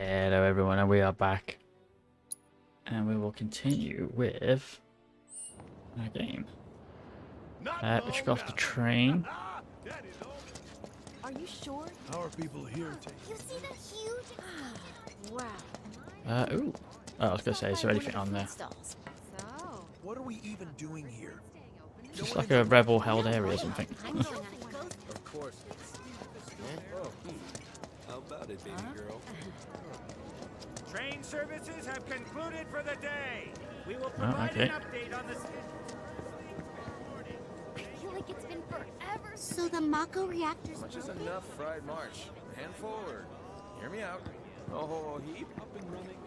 Hello everyone, and we are back. And we will continue with our game. Let's go off the train. Are you sure? How are people here? You see the huge... wow. Ooh. Oh, I was gonna say, is there anything on there? So, What are we even doing here? Just like a rebel-held area or something. I'm going on a ghost. Of course. How about it, baby girl? Train services have concluded for the day. We will provide an update on the I feel like it's been forever. So the Mako reactor's Much is broken? enough, fried march. Hand forward. Hear me out. Oh, heap up and running.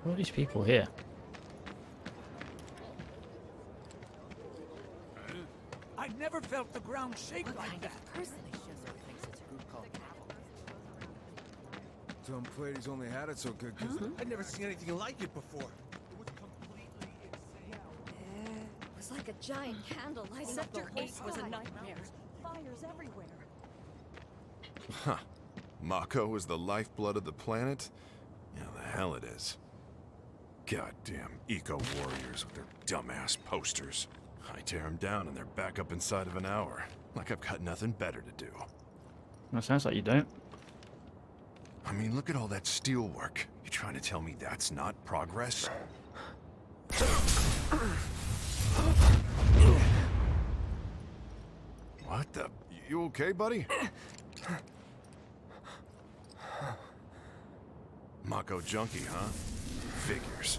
What are these people here? I've never felt the ground shake like that. Person. Tom Plady's only had it so good because I'd never seen anything like it before. It was completely insane. It was like a giant candle lighting up the Sector whole 8 was a sky. nightmare. Fires everywhere. Huh. Mako is the lifeblood of the planet? Yeah, the hell it is. Goddamn eco-warriors with their dumbass posters. I tear them down and they're back up inside of an hour. Like I've got nothing better to do. Well, sounds like you don't. I mean, look at all that steel work. You trying to tell me that's not progress? What the? You okay, buddy? Mako junkie, huh? Figures.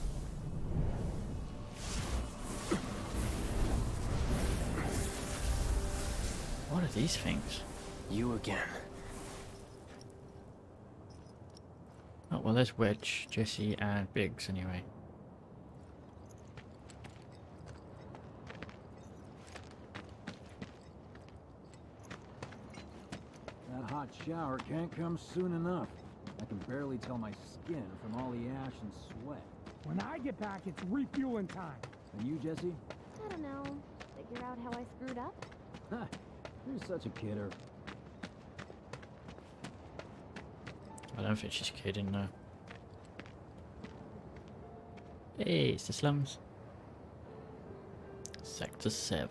What are these things? You again. Oh, well, there's Wedge, Jesse, and Biggs anyway. That hot shower can't come soon enough. I can barely tell my skin from all the ash and sweat. When I get back, it's refueling time. And you, Jesse? I don't know. Figure out how I screwed up? Ha! You're such a kidder. I don't think she's kidding, no. Hey, it's the slums. Sector 7.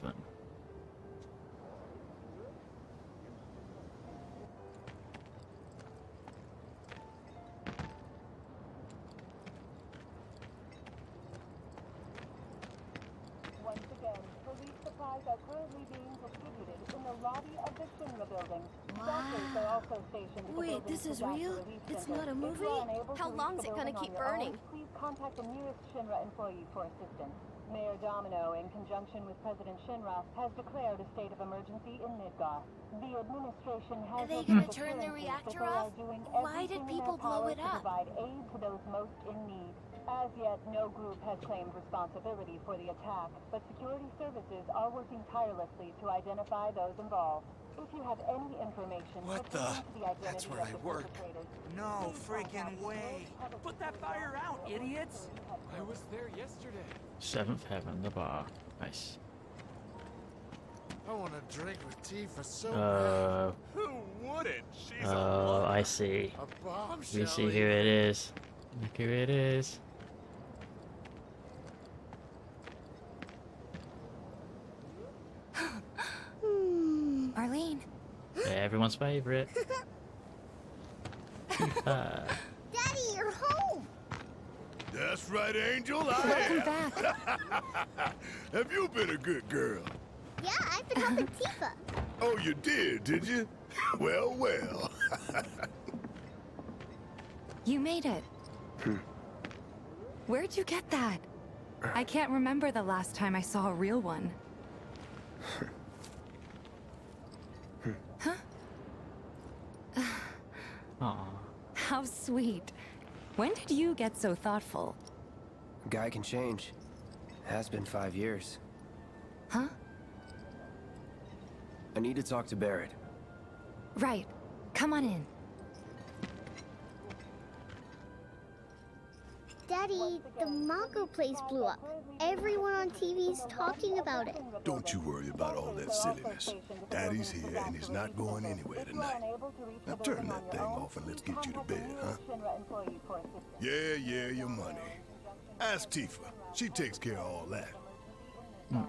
Once again, police supplies are currently being distributed in the lobby of the Shinra building. Doctors are also stationed at the Wait, building's this is disaster real? relief It's center. not a If you movie? are unable to How reach long's the it gonna building keep on your own, burning? please contact the nearest Shinra employee for assistance. Mayor Domino, in conjunction with President Shinra, has declared a state of emergency in Midgar. The administration has Are they issued gonna turn the assurances reactor that they off? are doing Why did everything in people their blow power it to up? provide aid to those most in need. As yet, no group has claimed responsibility for the attack, but security services are working tirelessly to identify those involved. If you have any information What the? pertaining to the identity That's where of I the work. perpetrators, No please freaking contact way. those Put that fire out, idiots. I was there yesterday. 7th Heaven, the bar. Nice. I want a drink with tea for so bad. Who wouldn't? She's Oh, I see. a bombshell. You see who it is. Look who it is. Arlene. Yeah, everyone's favorite. Daddy, you're home! That's right, Angel. Welcome back. Have you been a good girl? Yeah, I've been helping Tifa. Oh, you did you? Well, well. You made it. Where'd you get that? I can't remember the last time I saw a real one. Huh? Aw. How sweet. When did you get so thoughtful? Guy can change. Has been 5 years. Huh? I need to talk to Barrett. Right. Come on in. Daddy, the Mako place blew up. Everyone on TV's talking about it. Don't you worry about all that silliness. Daddy's here and he's not going anywhere tonight. Now turn that thing off and let's get you to bed, huh? Yeah, your money. Ask Tifa. She takes care of all that.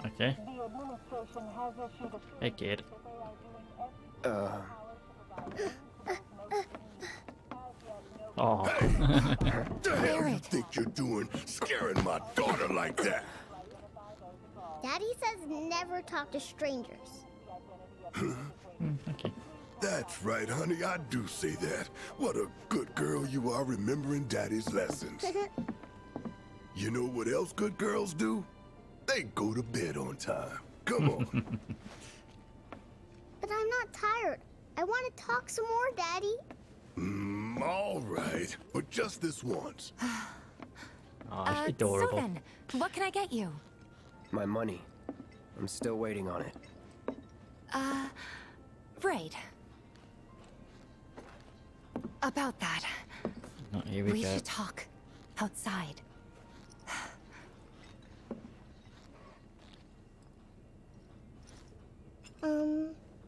Okay. Hey, kid. Oh. Hey, what the hell you think you're doing, scaring my daughter like that? Daddy says never talk to strangers. Okay. That's right, honey. I do say that. What a good girl you are, remembering Daddy's lessons. You know what else good girls do? They go to bed on time. Come on. But I'm not tired. I want to talk some more, Daddy. All right. But just this once. Oh, it's adorable. So then, what can I get you? My money. I'm still waiting on it. Right. About that. Oh, here we go. should talk outside.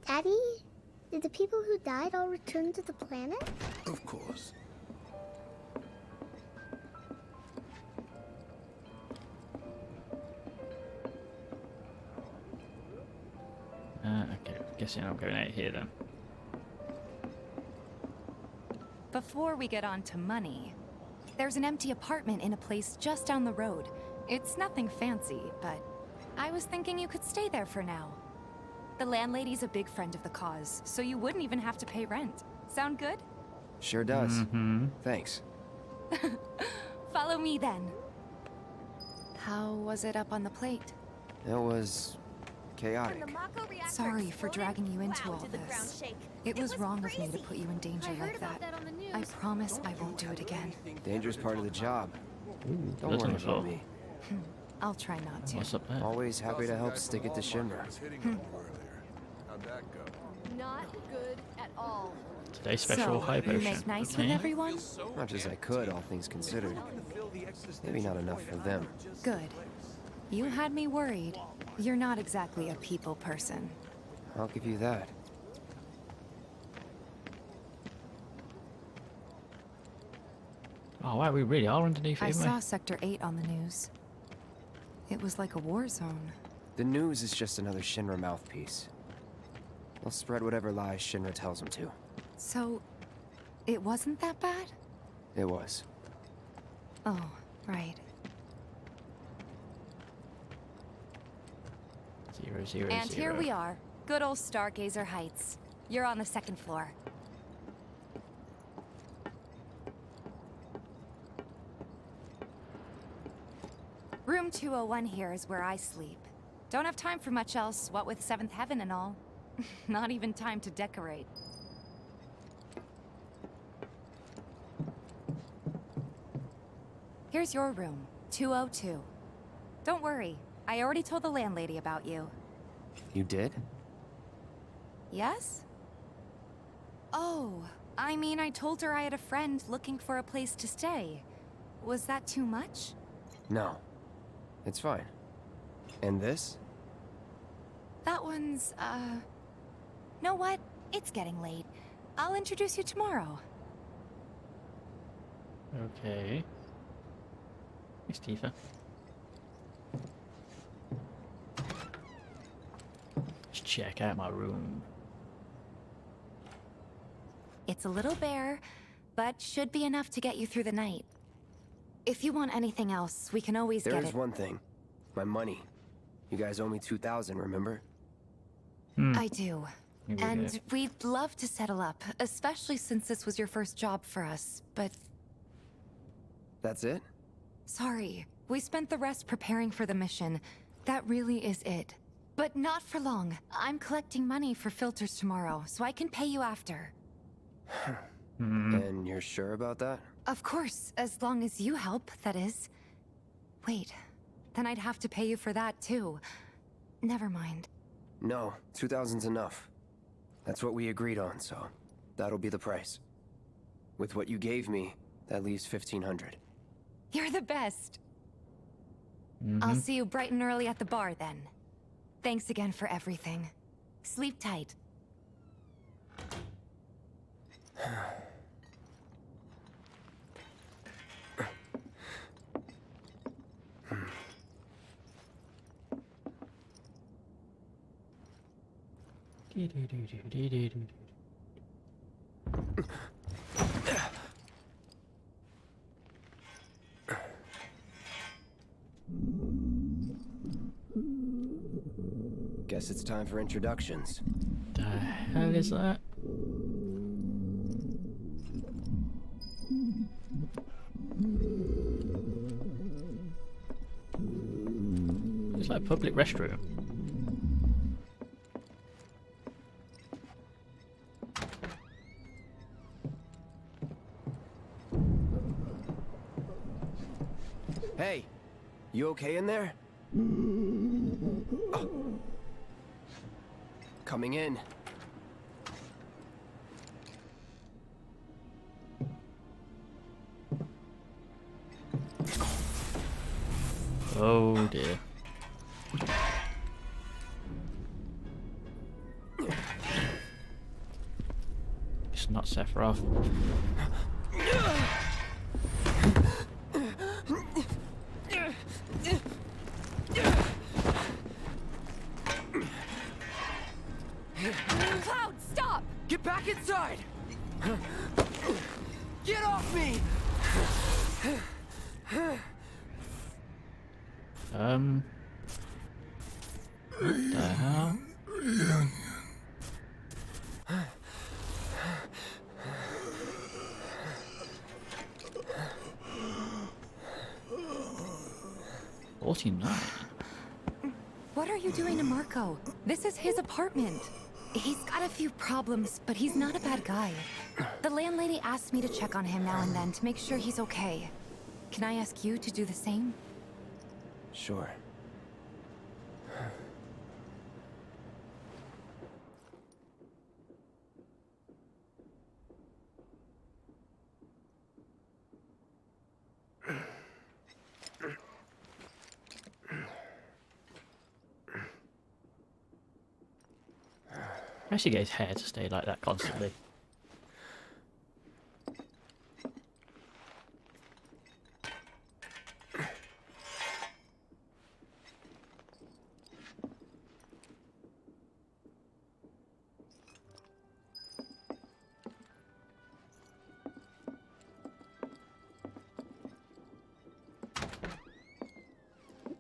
Daddy? Did the people who died all return to the planet? Of course. Okay, guessing I'm going out here then. Before we get on to money, there's an empty apartment in a place just down the road. It's nothing fancy, but I was thinking you could stay there for now. The landlady's a big friend of the cause, so you wouldn't even have to pay rent. Sound good? Sure does. Thanks. Follow me then. How was it up on the plate? It was chaotic. Sorry for dragging you into all this. It was wrong of me to put you in danger like that. I promise I won't do it again. Danger's part of the job. Don't blood on worry the floor. about me. I'll try not to. What's up there? Always happy to help stick it to Shinra. How'd that go? Not good at all. Today's special high You potion. make nice Okay. with everyone? Much as I could, all things considered. Maybe not enough for them. Good. You had me worried. You're not exactly a people person. I'll give you that. Oh wow, we really are underneath I it, saw Sector 8 on the news. It was like a war zone. The news is just another Shinra mouthpiece. They'll spread whatever lies Shinra tells them to. So, it wasn't that bad? It was. Oh, right. 000. And here we are. Good old Stargazer Heights. You're on the second floor. Room 201 here is where I sleep. Don't have time for much else, what with 7th Heaven and all. Not even time to decorate. Here's your room, 202. Don't worry, I already told the landlady about you. You did? Yes? Oh, I mean, I told her I had a friend looking for a place to stay. Was that too much? No. It's fine. And this? That one's, know what? It's getting late. I'll introduce you tomorrow. Okay. Thanks, Tifa. Let's check out my room. It's a little bare, but should be enough to get you through the night. If you want anything else, we can always get it. There's one thing. My money. You guys owe me 2,000, remember? I do. And we'd love to settle up, especially since this was your first job for us, but... That's it? Sorry. We spent the rest preparing for the mission. That really is it. But not for long. I'm collecting money for filters tomorrow, so I can pay you after. And you're sure about that? Of course, as long as you help, that is. Wait, then I'd have to pay you for that too. Never mind. No, 2,000's enough. That's what we agreed on, so that'll be the price. With what you gave me, that leaves 1,500. You're the best. Mm-hmm. I'll see you bright and early at the bar then. Thanks again for everything. Sleep tight. Guess it's time for introductions. The hell is that? It's like a public restroom. Hey, you okay in there? Oh. Coming in. Oh dear. It's not Sephiroth. Cloud, stop! Get back inside! Get off me! What the hell? What are you doing to Marco? This is his apartment. He's got a few problems, but he's not a bad guy. The landlady asked me to check on him now and then to make sure he's okay. Can I ask you to do the same? Sure. I should get his hair to stay like that constantly.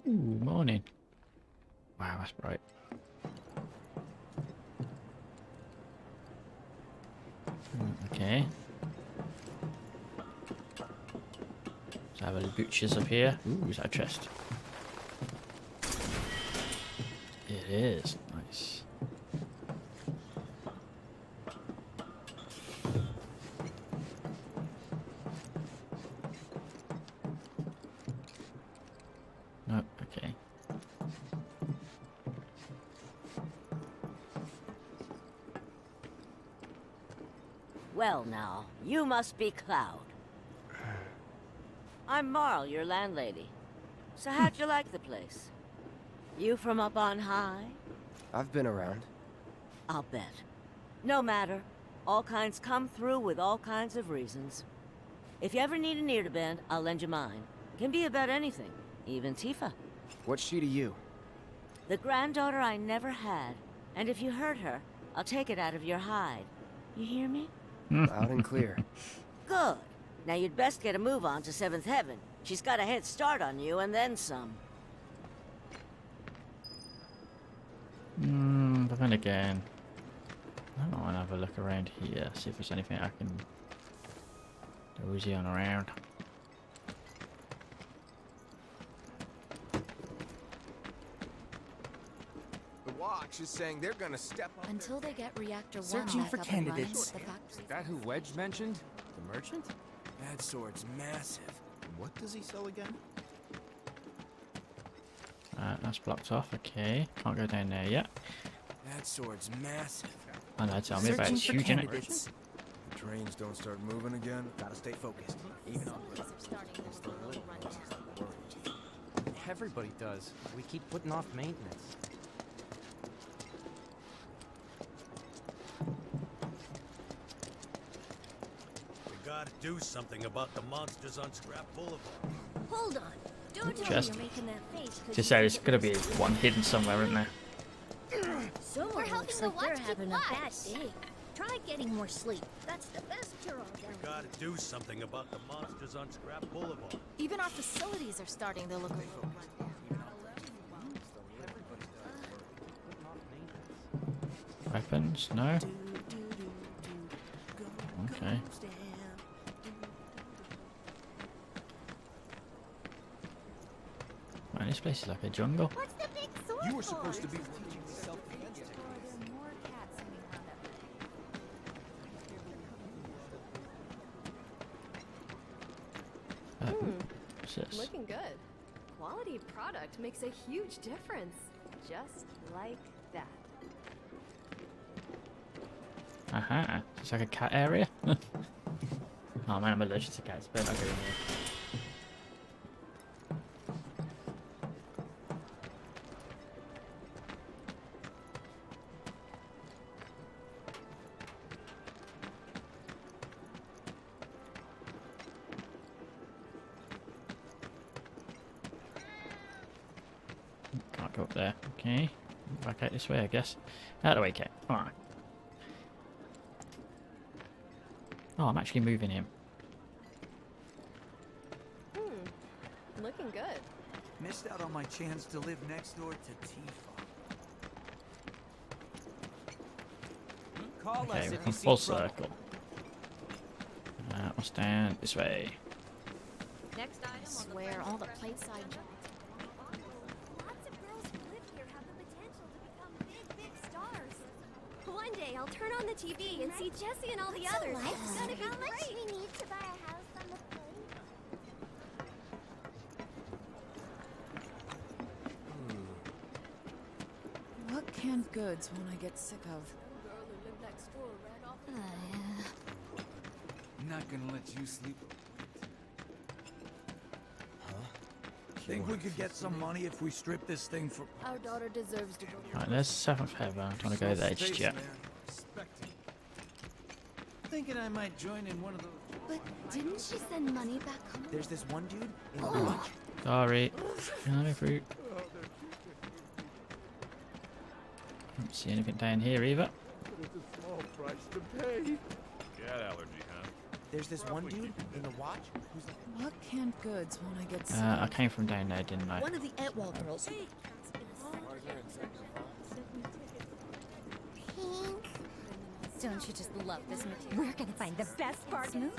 Ooh, morning. Wow, that's bright. Okay. Let's have a butcher's up here. Ooh, is that a chest? It is. Nice. Nope, okay. Well now, you must be Cloud. I'm Marl, your landlady. So how'd you like the place? You from up on high? I've been around. I'll bet. No matter. All kinds come through with all kinds of reasons. If you ever need an ear to bend, I'll lend you mine. Can be about anything, even Tifa. What's she to you? The granddaughter I never had. And if you hurt her, I'll take it out of your hide. You hear me? Loud and clear. Good. Now you'd best get a move on to 7th Heaven. She's got a head start on you and then some. But then again, I want to have a look around here, see if there's anything I can dozy on around. The watch is saying they're gonna step up Until they get reactor 1 Searching back for up and running, candidates. the factory's Is that who Wedge mentioned? The merchant? That sword's massive. What does he sell again? That's blocked off, okay. Can't go down there yet. That sword's massive. I know, tell me about it. It's huge, isn't it? The trains don't start moving again. Gotta stay focused. Even on the Everybody does. We keep putting off maintenance. We gotta do something about the monsters on Scrap Boulevard. Hold on. Don't tell me Just you're making that face. 'Cause just you say think there's it gonna looks be cool. one hidden somewhere, isn't there? Someone We're helping looks the like they're watch keep having a bad watch. day. Try getting more sleep. That's the best cure all We down. gotta do something about the monsters on Scrap Boulevard. Even our facilities are starting to look a little run down. Weapons? No. Okay. Man, this place is like a jungle. What's the big sword You were for? supposed to be teaching self-defense. What's this? Looking good. Quality product makes a huge difference. Just like that. Aha. It's like a cat area. Oh man, I'm allergic to cats. Better not go in here. Can't go up there. Okay. Back out this way, I guess. Out of the way, cat. Alright. Oh, I'm actually moving him. Looking good. Missed out on my chance to live next door to Tifa. Call us Okay, if we you can see full trouble. circle. We'll stand this way. Next item on swear all the plateside Lots of girls who live here have the potential to become big stars. One day I'll turn on the TV and see Jessie and all the others. It's gonna be How much great. do we need to buy a house on the plane? What canned goods won't I get sick of? Girl who lived next door ran off. Not gonna let you sleep. Think we could get some money if we strip this thing for... Our daughter deserves to go to Right, there's 7th heaven. I don't want to go there just yet. Thinking I might join in one of those... But didn't she send money back home? There's this one dude in the watch. Sorry. No fruit. Don't see anything down here either. It's a small price to pay. Cat allergy, huh? There's this one dude in the watch who's like... What canned goods won't I get sick I of? came from down there, didn't I? One of the Entwall girls. Pink. Don't you just love this material? We're gonna find the best part. Smooth.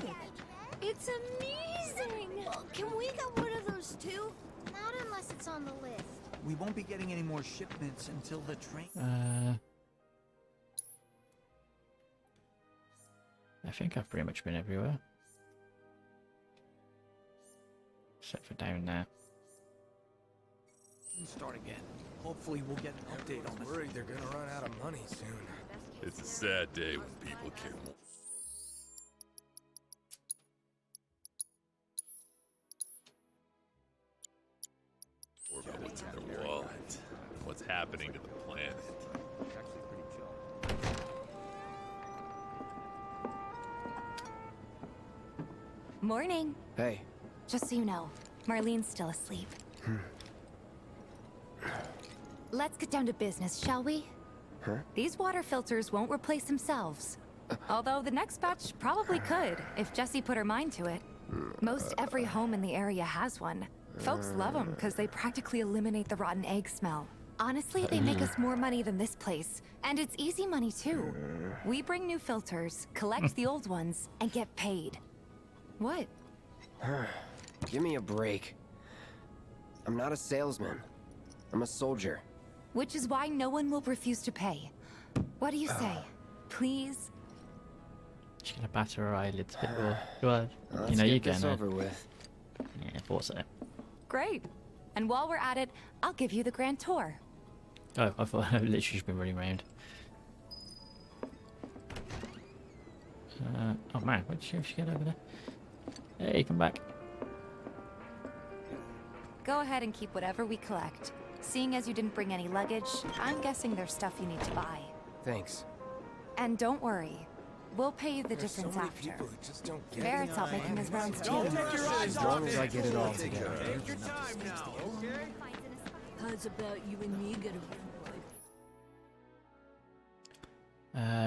It's amazing! Can we get one of those too? Not unless it's on the list. We won't be getting any more shipments until the train... I think I've pretty much been everywhere. Except for down there. Start again. Hopefully we'll get an update on this. Worried they're gonna run out of money soon. It's a sad day when people care more. Or about what's in their wallet, and what's happening to the planet. Morning. Hey. Just so you know, Marlene's still asleep. Let's get down to business, shall we? Huh? These water filters won't replace themselves. Although the next batch probably could, if Jessie put her mind to it. Most every home in the area has one. Folks love them because they practically eliminate the rotten egg smell. Honestly, they make us more money than this place. And it's easy money too. We bring new filters, collect the old ones, and get paid. What? Give me a break. I'm not a salesman. I'm a soldier. Which is why no one will refuse to pay. What do you say? Please? She's gonna batter her eyelids a bit more. Go on. Let's You know you get this can. over with. Yeah, I thought so. Great. And while we're at it, I'll give you the grand tour. Oh, I thought I've literally just been running around. Oh man, what did she get over there? Hey, come back. Go ahead and keep whatever we collect. Seeing as you didn't bring any luggage, I'm guessing there's stuff you need to buy. Thanks. And don't worry. We'll pay you the difference after. Barrett's out making his rounds too. As long as I get it all together. Take your time now, okay? How's about you and me get a...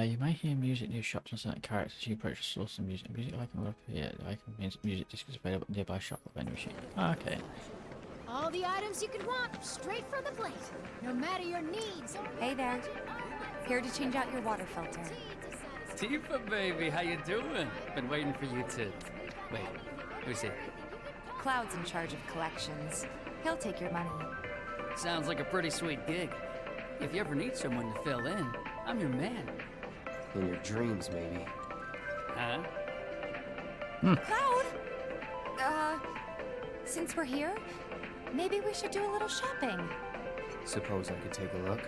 You may hear music near shops and certain characters. You approach the source of music. Music icon will appear. The icon means music disc is available at nearby shop or vending machine. Oh, okay. All the items you could want, straight from the plate. No matter your needs. Hey there. Here to change out your water filter. Tifa, baby, how you doing? Been waiting for you to... Wait, who's he? Cloud's in charge of collections. He'll take your money. Sounds like a pretty sweet gig. If you ever need someone to fill in, I'm your man. In your dreams, maybe. Huh? Cloud! Since we're here, maybe we should do a little shopping. Suppose I could take a look?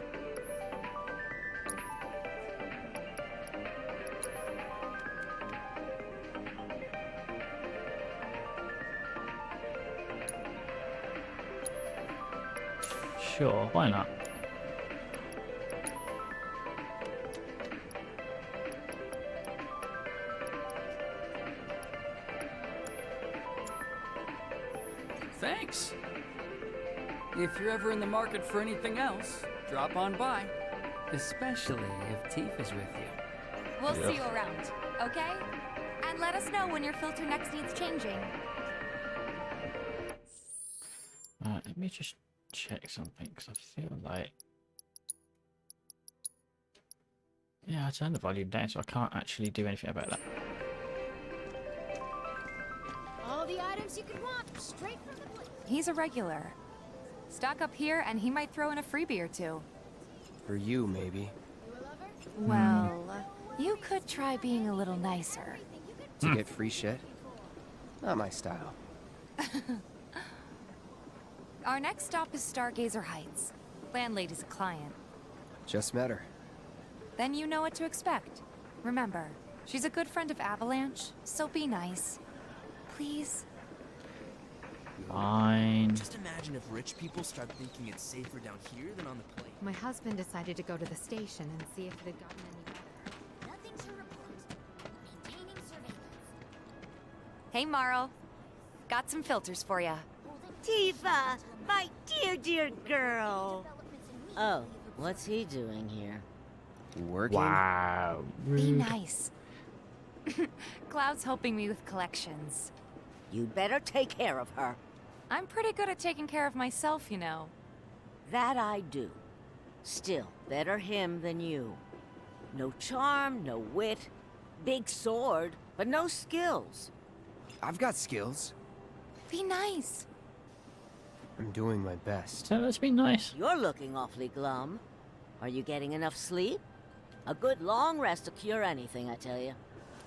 Sure, why not? Thanks. If you're ever in the market for anything else, drop on by. Especially if Tifa's with you. We'll see you around, okay? And let us know when your filter next needs changing. Let me just check something, because I feel like... Yeah, I turned the volume down, so I can't actually do anything about that. All the items you could want, straight from the plate. He's a regular. Stock up here and he might throw in a freebie or two. For you, maybe. Well, you could try being a little nicer. To get free shit? Not my style. Our next stop is Stargazer Heights. Landlady's a client. Just met her. Then you know what to expect. Remember, she's a good friend of Avalanche, so be nice. Please? Fine. Just imagine if rich people start thinking it's safer down here than on the plate. My husband decided to go to the station and see if it had gotten any better. Nothing to report. Maintaining surveillance. Hey, Marl. Got some filters for ya. Tifa, my dear, dear girl. Oh, what's he doing here? Working? Wow. Be nice. Cloud's helping me with collections. You better take care of her. I'm pretty good at taking care of myself, you know. That I do. Still, better him than you. No charm, no wit. Big sword, but no skills. I've got skills. Be nice. I'm doing my best. So let's be nice. You're looking awfully glum. Are you getting enough sleep? A good long rest will cure anything, I tell you.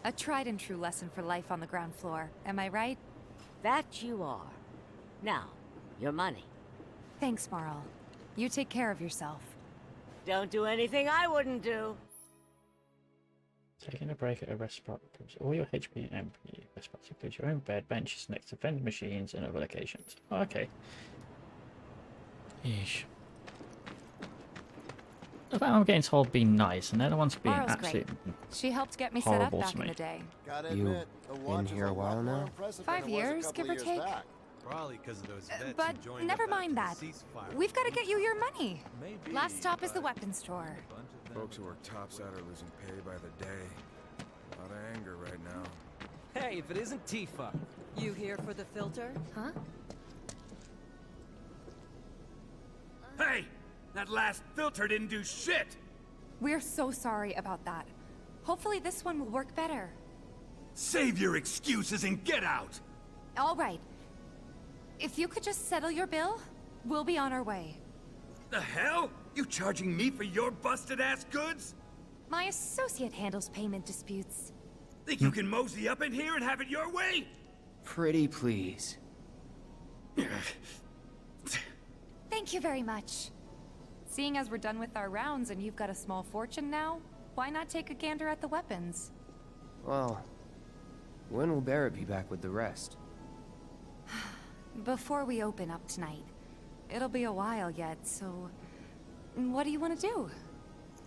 A tried and true lesson for life on the ground floor. Am I right? That you are. Now, your money. Thanks, Marl. You take care of yourself. Don't do anything I wouldn't do. Taking a break at a restaurant gives all your HP and MP. Restaurants include your own bed, benches next to vending machines and other locations. Oh, okay. Yeesh. I'm getting told be nice, and they're the ones being Marl's absolute great. She helped get me set up horrible back to in me. the day. You been here a while now? 5 years, give or take. Probably because of those vets But who joined never up after mind the that. ceasefire. We've got to get you your money. Maybe, Last stop is the but weapons store. Folks who work topside are losing pay by the day. A lot of anger right now. Hey, if it isn't Tifa. You here for the filter? Huh? Hey! That last filter didn't do shit! We're so sorry about that. Hopefully this one will work better. Save your excuses and get out! All right. If you could just settle your bill, we'll be on our way. The hell? You charging me for your busted-ass goods? My associate handles payment disputes. Think you can mosey up in here and have it your way? Pretty please. Thank you very much. Seeing as we're done with our rounds and you've got a small fortune now, why not take a gander at the weapons? Well, when will Barrett be back with the rest? before we open up tonight. It'll be a while yet, so... What do you want to do?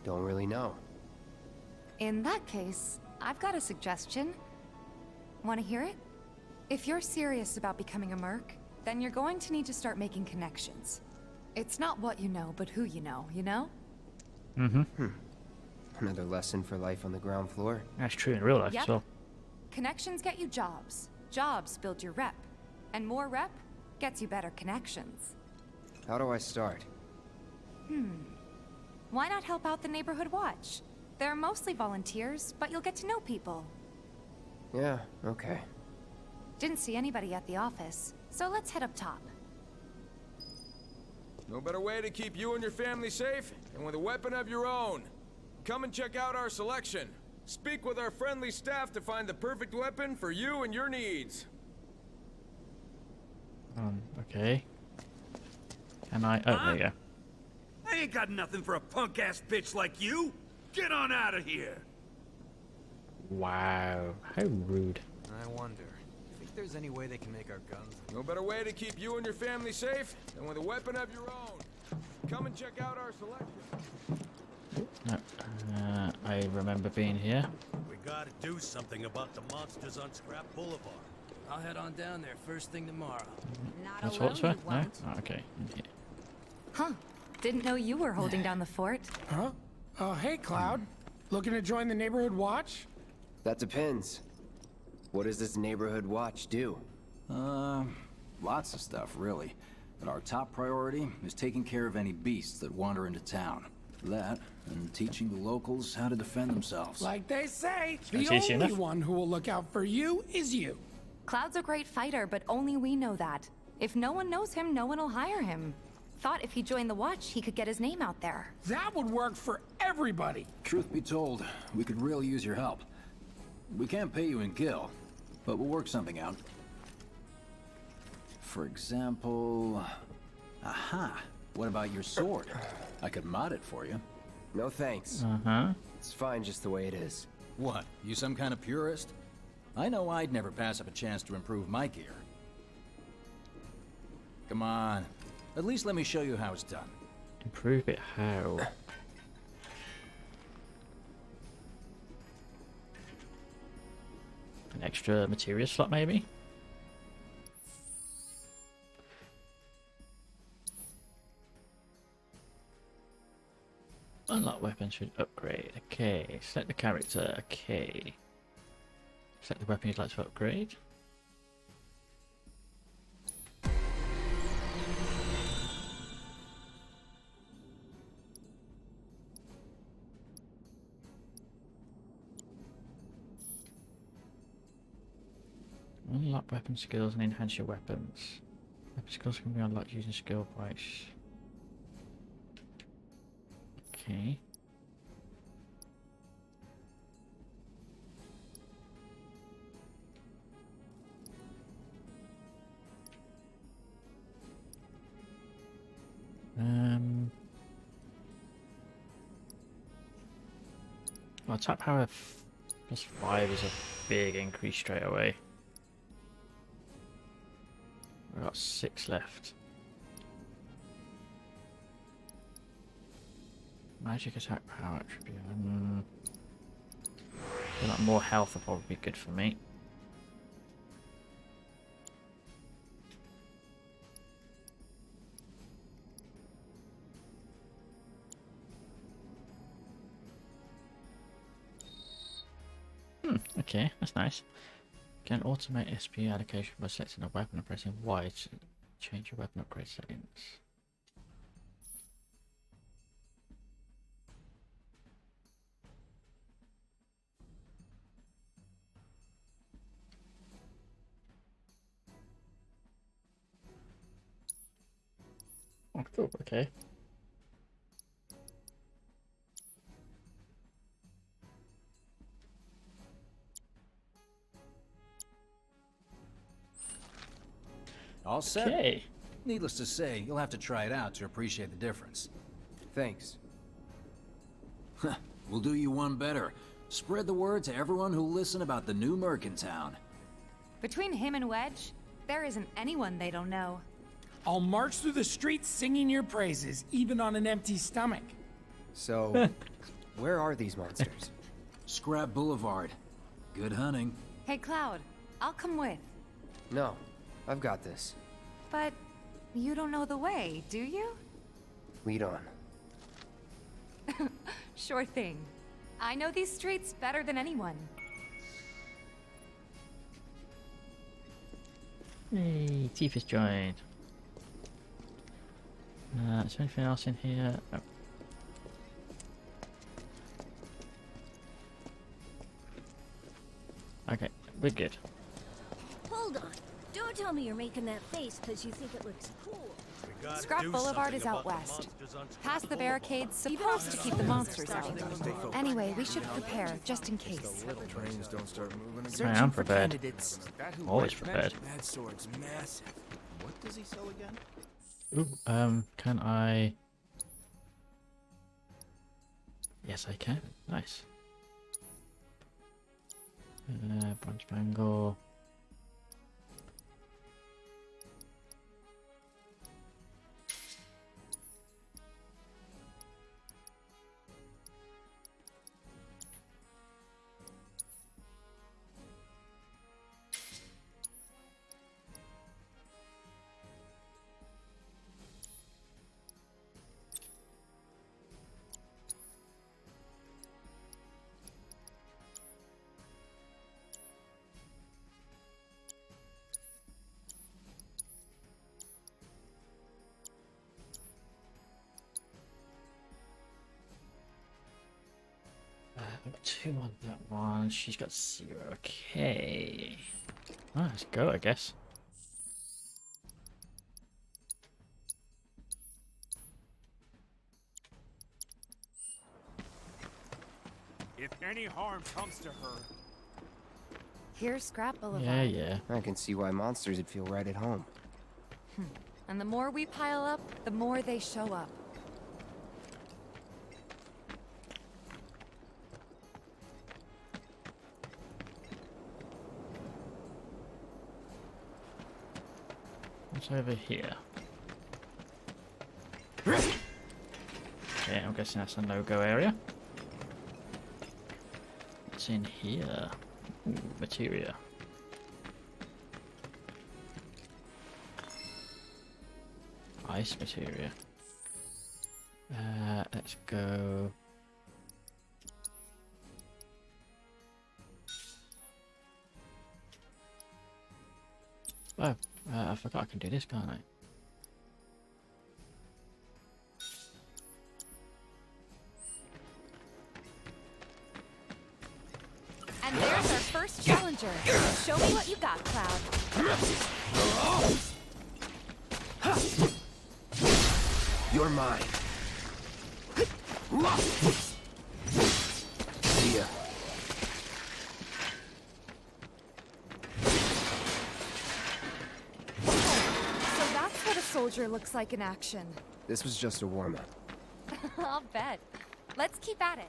Don't really know. In that case, I've got a suggestion. Want to hear it? If you're serious about becoming a merc, then you're going to need to start making connections. It's not what you know, but who you know, you know? Another lesson for life on the ground floor. That's true in real life as well. Connections get you jobs. Jobs build your rep. And more rep gets you better connections. How do I start? Why not help out the neighborhood watch? They're mostly volunteers, but you'll get to know people. Yeah, okay. Didn't see anybody at the office, so let's head up top. No better way to keep you and your family safe than with a weapon of your own. Come and check out our selection. Speak with our friendly staff to find the perfect weapon for you and your needs. Okay. Can I? Oh, there you go. I ain't got nothing for a punk-ass bitch like you. Get on out of here. Wow, how rude. I wonder. Think there's any way they can make our guns? No better way to keep you and your family safe than with a weapon of your own. Come and check out our selection. No, I remember being here. We gotta do something about the monsters on Scrap Boulevard. I'll head on down there first thing tomorrow. That's what's right? No? Oh, okay. In here. Huh. Didn't know you were holding down the fort. Huh? Oh, hey, Cloud. Looking to join the neighborhood watch? That depends. What does this neighborhood watch do? Lots of stuff, really. But our top priority is taking care of any beasts that wander into town. That, and teaching the locals how to defend themselves. Like they say, the That's easy only enough. one who will look out for you is you. Cloud's a great fighter, but only we know that. If no one knows him, no one will hire him. Thought if he joined the watch, he could get his name out there. That would work for everybody. Truth be told, we could really use your help. We can't pay you in gil, but we'll work something out. For example... Aha! What about your sword? I could mod it for you. No thanks. It's fine just the way it is. What? You some kind of purist? I know I'd never pass up a chance to improve my gear. Come on. At least let me show you how it's done. Improve it how? An extra material slot, maybe? Unlock weapon should upgrade. Okay. Select the character. Okay. Select the weapon you'd like to upgrade. Unlock weapon skills and enhance your weapons. Weapon skills can be unlocked using skill points. Okay. Well, attack power +5 is a big increase straight away. We've got 6 left. Magic attack power attribute. Feel like more health will probably be good for me. Okay, that's nice. Can automate SP allocation by selecting a weapon and pressing Y to change your weapon upgrade settings. Oh, cool, okay. All set? Okay. Needless to say, you'll have to try it out to appreciate the difference. Thanks. We'll do you one better. Spread the word to everyone who'll listen about the new merc in town. Between him and Wedge, There isn't anyone they don't know. I'll march through the streets singing your praises, even on an empty stomach. So, where are these monsters? Scrap Boulevard. Good hunting. Hey, Cloud, I'll come with. No, I've got this. But you don't know the way, do you? Lead on. Sure thing. I know these streets better than anyone. Hey, Teeth is joined. Is there anything else in here? Oh. Okay, we're good. Hold on. Don't tell me you're making that face because you think it looks cool. Scrap Boulevard is out west. Past the barricades, supposed to keep the monsters out. Anyway, we should prepare, just in case. Trains don't start moving I again. am prepared. Always prepared. That sword's massive. What does he sell again? Ooh, can I... Yes, I can. Nice. Bronze bangle. I've got 2 on that one. She's got 0. Okay. Oh, let's go, I guess. If any harm comes to her. Here's Scrap Boulevard. Yeah, yeah. I can see why monsters would feel right at home. And the more we pile up, the more they show up. What's over here? Okay, I'm guessing that's a no-go area. What's in here? Ooh, materia. Ice materia. Let's go. Oh, I forgot I can do this, can't I? And there's our first challenger. Show me what you got, Cloud. You're mine. See ya. So that's what a soldier looks like in action. This was just a warm-up. I'll bet. Let's keep at it.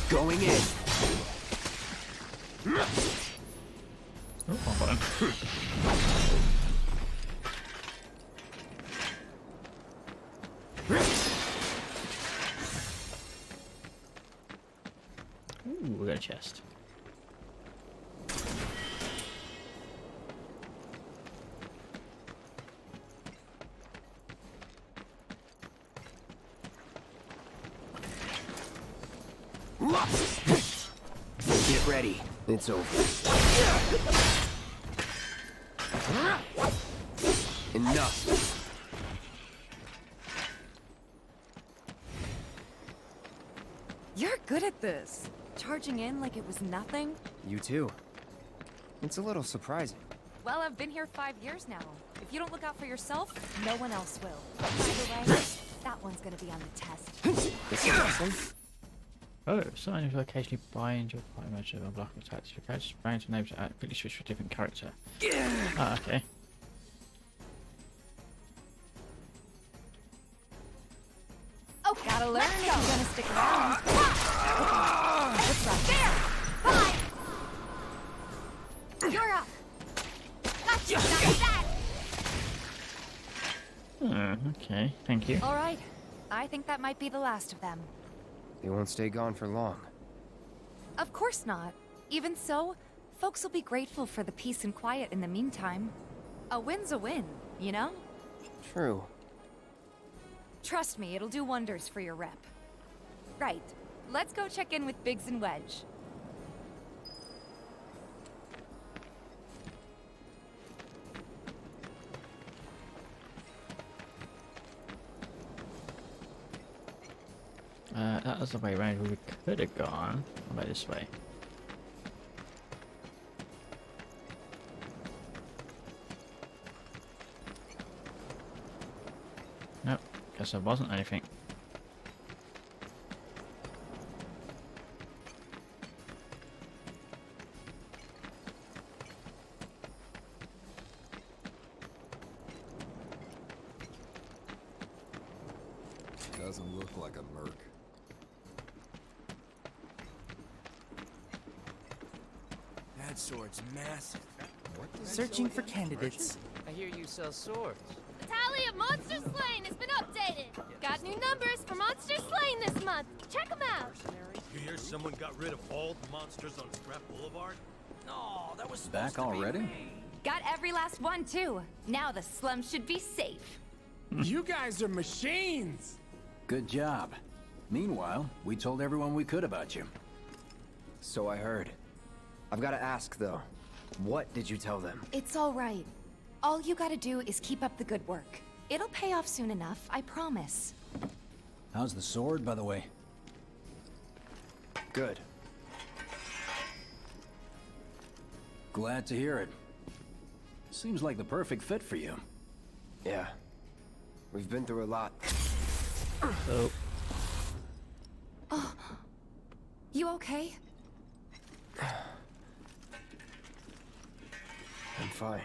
Going in. Oh, one button. Ooh, we got a chest. Get ready. It's over. Enough. You're good at this. Charging in like it was nothing. You too. It's a little surprising. Well, I've been here 5 years now. If you don't look out for yourself, no one else will. By the way, that one's gonna be on the test. This is awesome. Oh, sometimes you occasionally bind your party match of a block of attacks. Your character's brain to enable to quickly switch to a different character. Ah, okay. Okay, gotta learn if you're gonna stick around. Okay, let's rock. There! Bye! You're up! Gotcha! Not that! Okay, thank you. Alright, I think that might be the last of them. They won't stay gone for long. Of course not. Even so, folks will be grateful for the peace and quiet in the meantime. A win's a win, you know? True. Trust me, it'll do wonders for your rep. Right, let's go check in with Biggs and Wedge. That was the way around we could have gone. How about this way? Nope, guess there wasn't anything. Doesn't look like a merc. That sword's massive. Searching for candidates. I hear you sell swords. The tally of monsters slain has been updated. Got new numbers for monsters slain this month. Check them out. You hear someone got rid of all the monsters on Scrap Boulevard? No, that was Back already? Got every last one, too. Now the slums should be safe. You guys are machines. Good job. Meanwhile, we told everyone we could about you. So I heard. I've got to ask, though. What did you tell them? It's all right. All you gotta do is keep up the good work. It'll pay off soon enough, I promise. How's the sword, by the way? Good. Glad to hear it. Seems like the perfect fit for you. Yeah. We've been through a lot. Oh. Oh. You okay? I'm fine.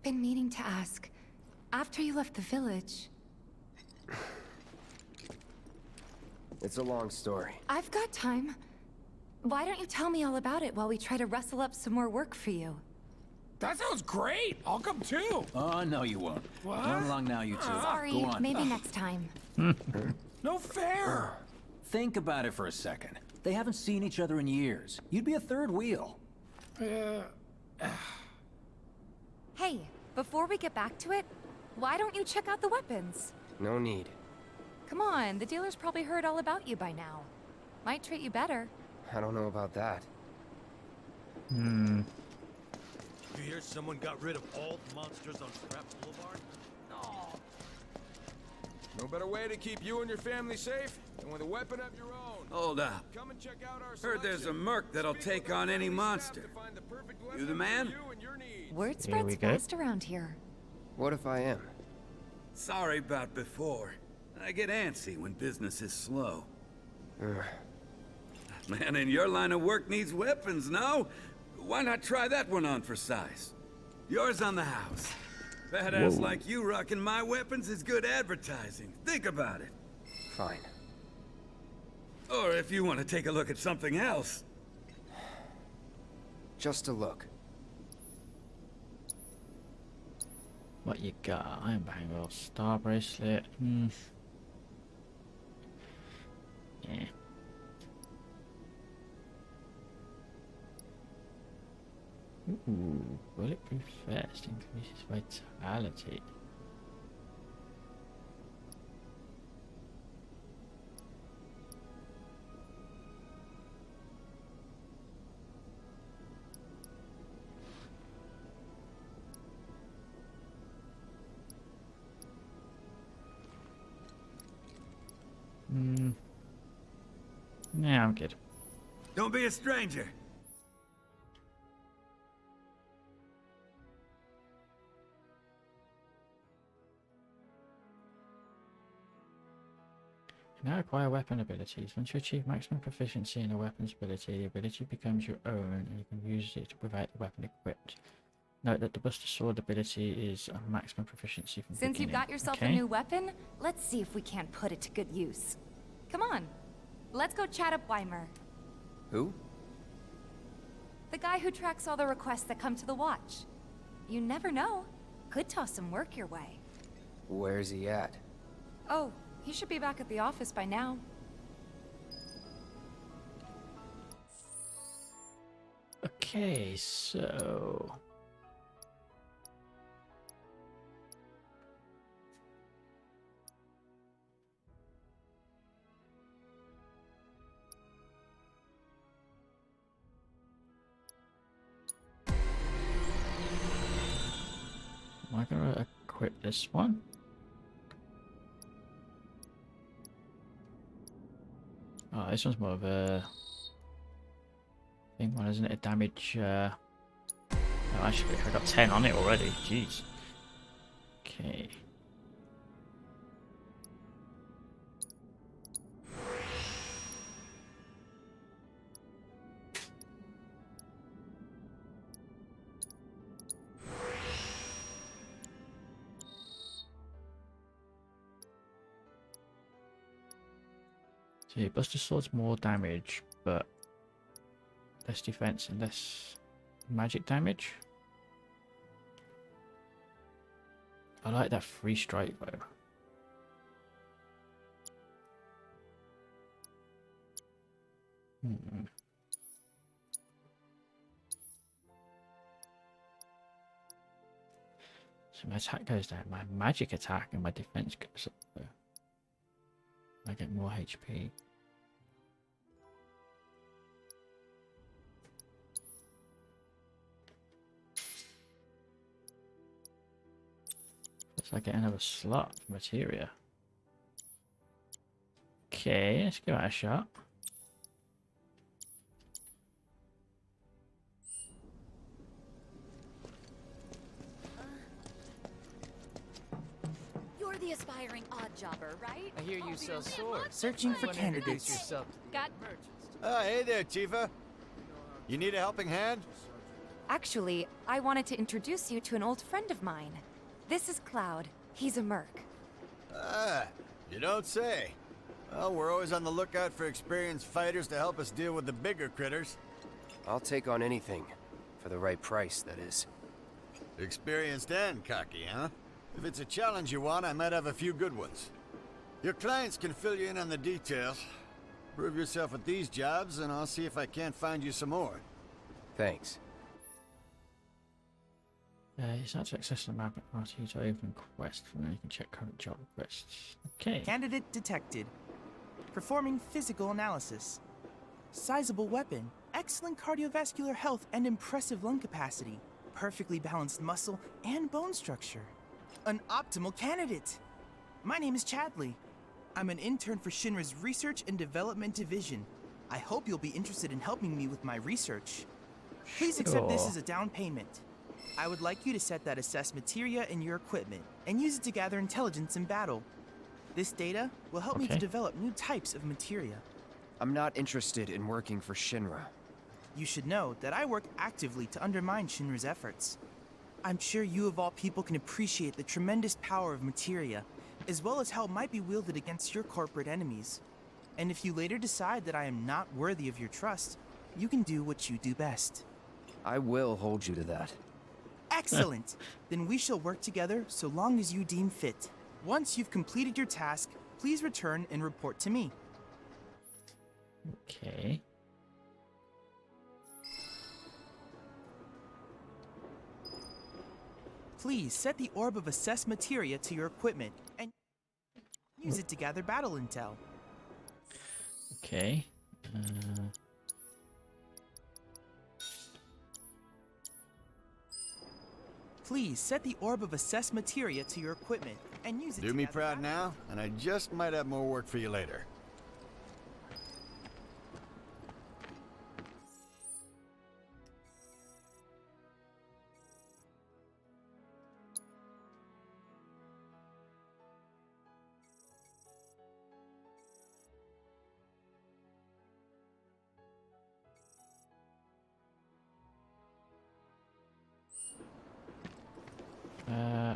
Been meaning to ask. After you left the village... It's a long story. I've got time. Why don't you tell me all about it while we try to rustle up some more work for you? That sounds great. I'll come too. Oh, no you won't. What? Run along now, you two. Sorry, Go on. maybe next time. No fair. Think about it for a second. They haven't seen each other in years. You'd be a third wheel. Hey, before we get back to it, why don't you check out the weapons? No need. Come on, the dealer's probably heard all about you by now. Might treat you better. I don't know about that. You hear someone got rid of all the monsters on Scrap Boulevard? No. No better way to keep you and your family safe than with a weapon of your own. Hold up. Come and check out our Heard there's a selection. merc that'll take on any monster. You the man? Word spreads fast around here. What if I am? Sorry about before. I get antsy when business is slow. Man in your line of work needs weapons, no? Why not try that one on for size? Yours on the house. Badass like you rocking my weapons is good advertising. Think about it. Fine. Or if you want to take a look at something else. Just a look. What you got? Iron bangle, star bracelet. Yeah. Ooh, bulletproof vest increases vitality. Yeah, I'm good. Don't be a stranger. Now acquire weapon abilities. Once you achieve maximum proficiency in a weapon's ability, the ability becomes your own and you can use it without the weapon equipped. Note that the Buster Sword ability is a maximum proficiency from Since you've beginning. got yourself a new weapon, let's see if we can't put it to good use. Come on, let's go chat up Weimer. Who? The guy who tracks all the requests that come to the watch. You never know. Could toss some work your way. Where's he at? Oh, he should be back at the office by now. Okay, so... Am I gonna equip this one? Oh, this one's more of a thing one, isn't it? A damage. Oh, actually, I got 10 on it already. Jeez. Okay. See, Buster Sword's more damage, but less defense and less magic damage. I like that free strike though. So my attack goes down, my magic attack and my defense goes up though. I get more HP. So I get another slot for materia. Okay, let's give that a shot. You're the aspiring odd jobber, right? I hear you sell swords. Searching for Wanna introduce candidates. yourself to Got... Hey there, Tifa. You need a helping hand? Actually, I wanted to introduce you to an old friend of mine. This is Cloud. He's a merc. Ah, you don't say. Well, we're always on the lookout for experienced fighters to help us deal with the bigger critters. I'll take on anything. For the right price, that is. Experienced and cocky, huh? If it's a challenge you want, I might have a few good ones. Your clients can fill you in on the details. Prove yourself at these jobs, and I'll see if I can't find you some more. Thanks. It's not to access the map at RT to open quest. From there you can check current job requests. Okay. Candidate detected. Performing physical analysis. Sizable weapon. Excellent cardiovascular health and impressive lung capacity. Perfectly balanced muscle and bone structure. An optimal candidate. My name is Chadley. I'm an intern for Shinra's Research and Development Division. I hope you'll be interested in helping me with my research. Please accept this as a down payment. I would like you to set that assess materia in your equipment and use it to gather intelligence in battle. This data will help me to develop new types of materia. I'm not interested in working for Shinra. You should know that I work actively to undermine Shinra's efforts. I'm sure you of all people can appreciate the tremendous power of materia, as well as how it might be wielded against your corporate enemies. And if you later decide that I am not worthy of your trust, you can do what you do best. I will hold you to that. Excellent! Then we shall work together so long as you deem fit. Once you've completed your task, please return and report to me. Okay. Please set the orb of assess materia to your equipment and use it to gather battle intel. Okay. Please set the orb of assess materia to your equipment and use it Do to me gather proud now, and I just might have more work for you later.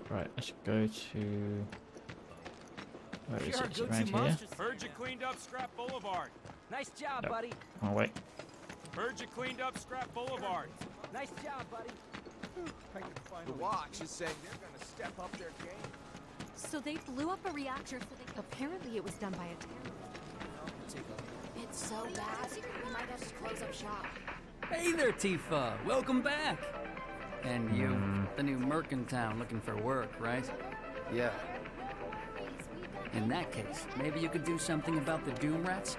Right, let's go to... Where is You're it? Is it go-to around here? monsters. Heard you cleaned up Scrap Boulevard. Nice job, Nope. buddy. Oh, wait. Heard you cleaned up Scrap Boulevard. Nice job, buddy. The Watch is saying they're gonna step up their game. So they blew up a reactor so they could... Apparently it was done by a terrorist. It's so bad, we might have to close up shop. Hey there, Tifa. Welcome back. And you, the new merc in town, looking for work, right? Yeah. In that case, maybe you could do something about the Doom Rats?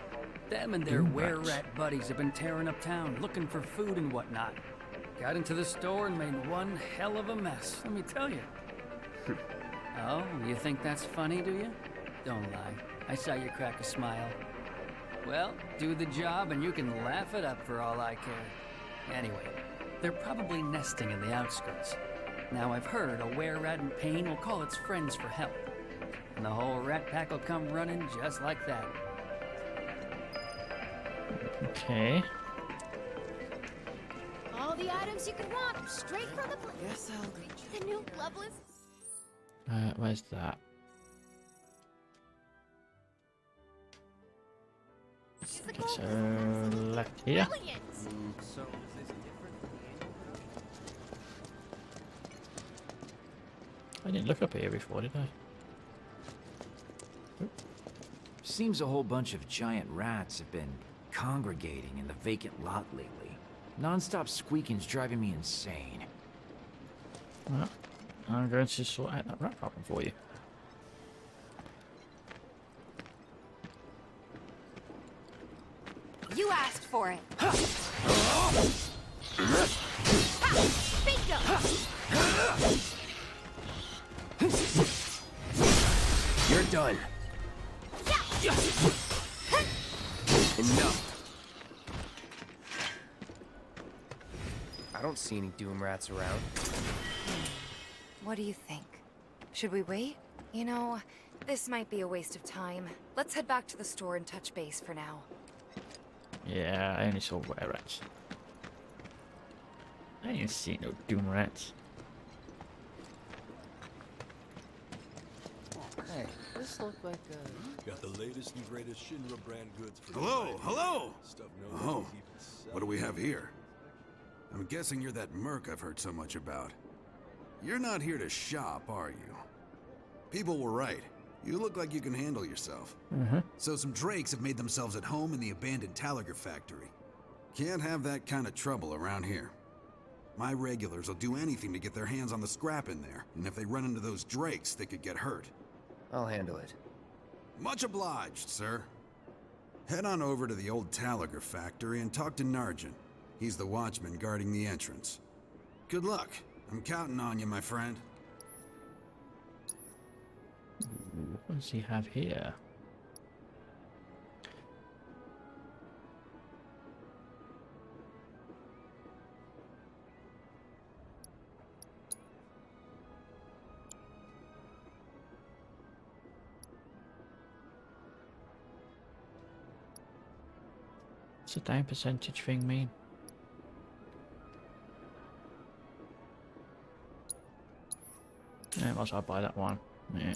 Them and their Doom were-rat Rats. buddies have been tearing up town, looking for food and whatnot. Got into the store and made one hell of a mess, let me tell you. Oh, you think that's funny, do you? Don't lie. I saw you crack a smile. Well, do the job and you can laugh it up for all I care. Anyway, they're probably nesting in the outskirts. Now I've heard a were-rat in pain will call its friends for help. And the whole rat pack will come running just like that. Okay. All the items you could want, straight from the... Yes, the new level is... Where's that? Okay, so left here. So is this different from the annual production? I didn't look up here before, did I? Seems a whole bunch of giant rats have been congregating in the vacant lot lately. Non-stop squeaking's driving me insane. Well, I'm going to sort out that rat problem for you. You asked for it. Bingo! You're done. Enough. I don't see any Doom Rats around. What do you think? Should we wait? You know, this might be a waste of time. Let's head back to the store and touch base for now. Yeah, I only saw were rats. I didn't see no Doom Rats. Hey, this looked like Got the latest and greatest Shinra brand goods for Hello! stuff Oh, even sells. what do we have here? I'm guessing you're that merc I've heard so much about. You're not here to shop, are you? People were right. You look like you can handle yourself. So some drakes have made themselves at home in the abandoned Talaga factory. Can't have that kind of trouble around here. My regulars will do anything to get their hands on the scrap in there, and if they run into those drakes, they could get hurt. I'll handle it. Much obliged, sir. Head on over to the old Talaga factory and talk to Narjan. He's the watchman guarding the entrance. Good luck. I'm counting on you, my friend. Ooh, what does he have here? What's the down percentage thing mean? Yeah, might as well buy that one. Yeah.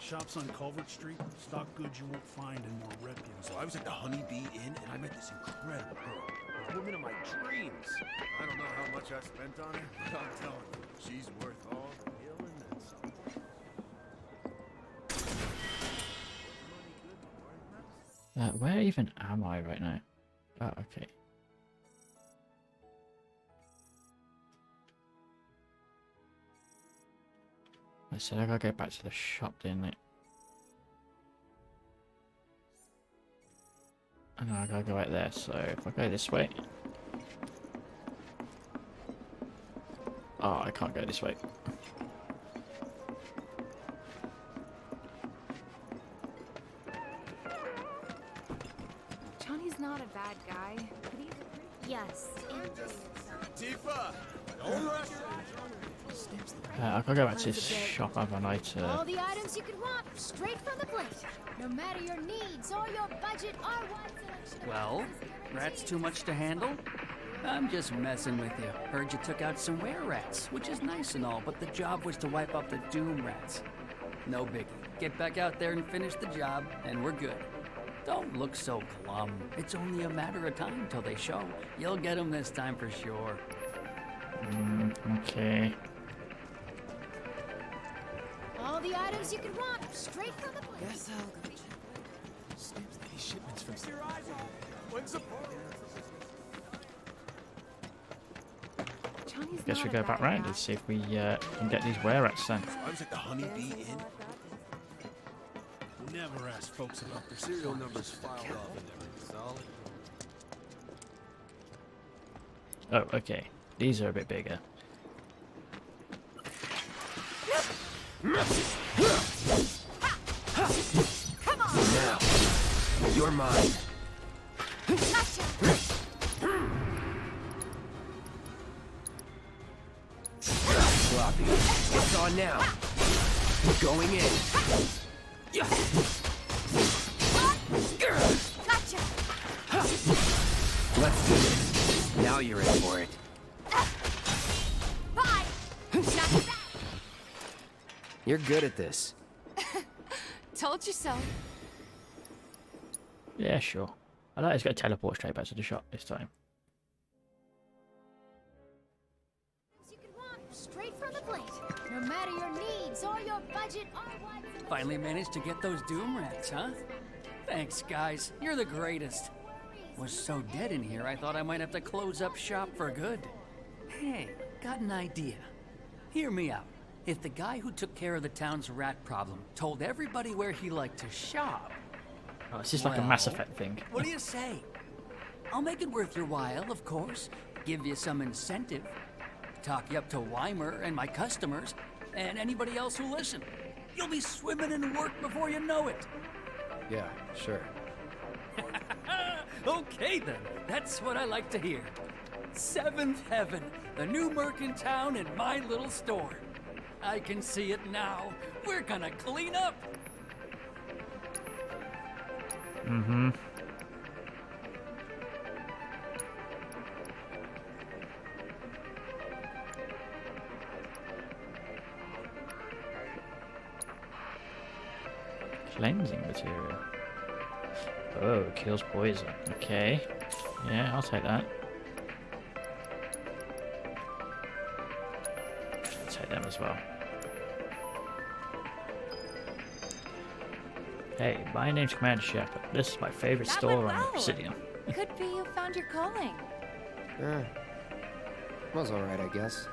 Shops on Culvert Street stock goods you won't find in more reputable. So I was at the Honey Bee Inn and I met this incredible girl. The woman of my dreams. I don't know how much I spent on her, but I'm telling you, she's worth all the hill and then some. Where even am I right now? Oh, okay. I said I gotta go back to the shop, didn't it? And I gotta go out there, so if I go this way... Oh, I can't go this way. Johnny's not a bad guy, but he's a... Yes. Tifa! Don't rush! I gotta go back to this shop, haven't I, to... All the items you could want, straight from the plate. No matter your needs or your budget, our wide selection. Well, rats too much to handle? I'm just messing with you. Heard you took out some were rats, which is nice and all, but the job was to wipe out the doom rats. No biggie. Get back out there and finish the job, and we're good. Don't look so glum. It's only a matter of time till they show. You'll get them this time for sure. Okay. All the items you could want, straight from the place. Guess I'll go check. Seems like these shipments from... Your eyes on. When's the... I guess we go back round and see if we can get these were rats then. I was at the Honeybee Inn. Never ask folks about their serial numbers filed off and everything. Solid. Oh, okay. These are a bit bigger. Come on! Now, you're mine. Gotcha. Sloppy. It's on now. Going in. Gotcha. Let's do this. Now you're in for it. Bye. Not bad. You're good at this. Told you so. Yeah, sure. I like it's going to teleport straight back to the shop this time. You could want, straight from the plate. No matter your needs or your budget or what. Finally managed to get those doom rats, huh? Thanks, guys. You're the greatest. Was so dead in here, I thought I might have to close up shop for good. Hey, got an idea. Hear me out. If the guy who took care of the town's rat problem told everybody where he liked to shop... Oh, it's just like a Mass Effect thing. What do you say? I'll make it worth your while, of course. Give you some incentive. Talk you up to Weimer and my customers, and anybody else who listen. You'll be swimming in work before you know it. Yeah, sure. Okay then, that's what I like to hear. Seventh Heaven, the new merc in town and my little store. I can see it now. We're gonna clean up. Mm-hmm. Cleansing material. Oh, kills poison. Okay. Yeah, I'll take that. I'll take them as well. Hey, my name's Commander Shepard. This is my favorite That store went on well. Obsidian. Could be you found your calling. Was alright, I guess.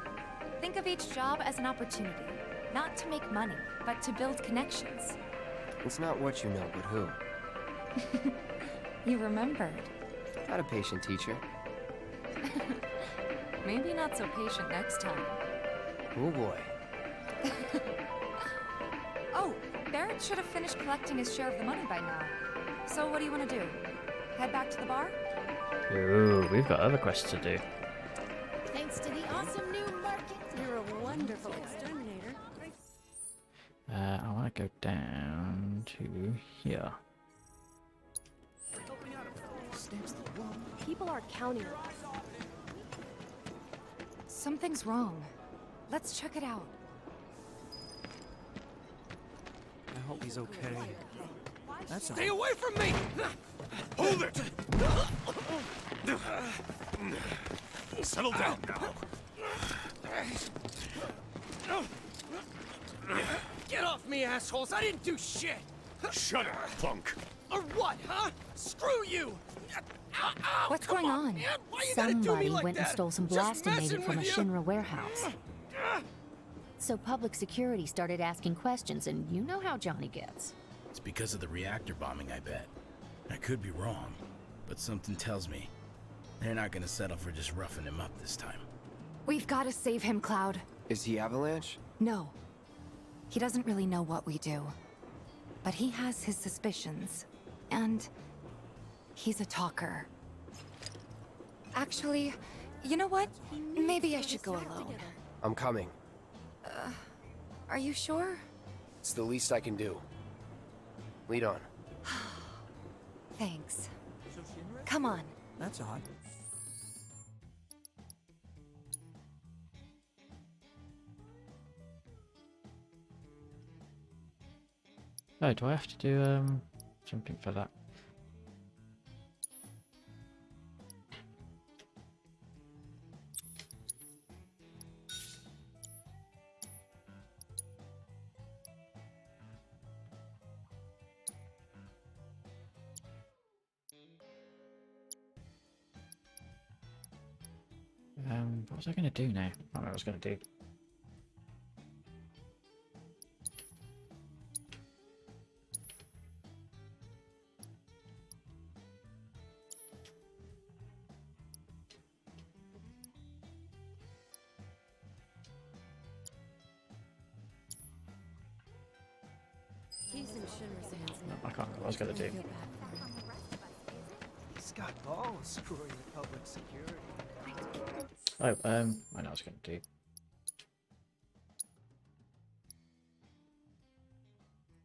Think of each job as an opportunity. Not to make money, but to build connections. It's not what you know, but who. You remembered. Not a patient teacher. Maybe not so patient next time. Oh boy. Oh, Barrett should have finished collecting his share of the money by now. So what do you want to do? Head back to the bar? Ooh, we've got other quests to do. Thanks to the awesome new market. You're a wonderful exterminator. I want to go down to here. People are counting on us. Something's wrong. Let's check it out. I hope he's okay. Stay away from me! Hold it! Settle down now. Get off me, assholes! I didn't do shit! Shut up, punk. Or what, huh? Screw you! Ow, ow, What's come going on? on? Man, why you gotta do me Somebody like went and that? stole some Just blasting messing native from a with you. Shinra warehouse. So public security started asking questions, and you know how Johnny gets. It's because of the reactor bombing, I bet. I could be wrong, but something tells me they're not gonna settle for just roughing him up this time. We've got to save him, Cloud. Is he Avalanche? No. He doesn't really know what we do. But he has his suspicions. And he's a talker. Actually, you know what? Maybe I should go alone. I'm coming. Are you sure? It's the least I can do. Lead on. Thanks. Come on. That's odd. Oh, do I have to do something for that? What was I going to do now? I don't know what I was going to do. No, I can't remember what I was going to do. He's got balls screwing the public security. Oh, I know what I was going to do.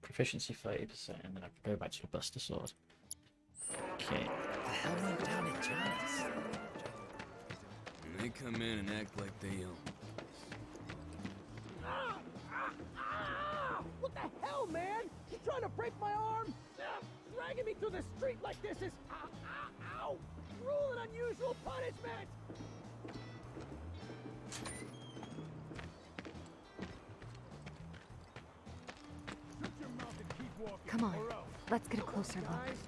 Proficiency 30%, and then I can go back to the Buster Sword. Okay. The hell went down at Johnny's? And they come in and act like they own. What the hell, man? You trying to break my arm? Dragging me through the street like this is ow! Cruel and unusual punishment! Come on, let's get a closer look. Is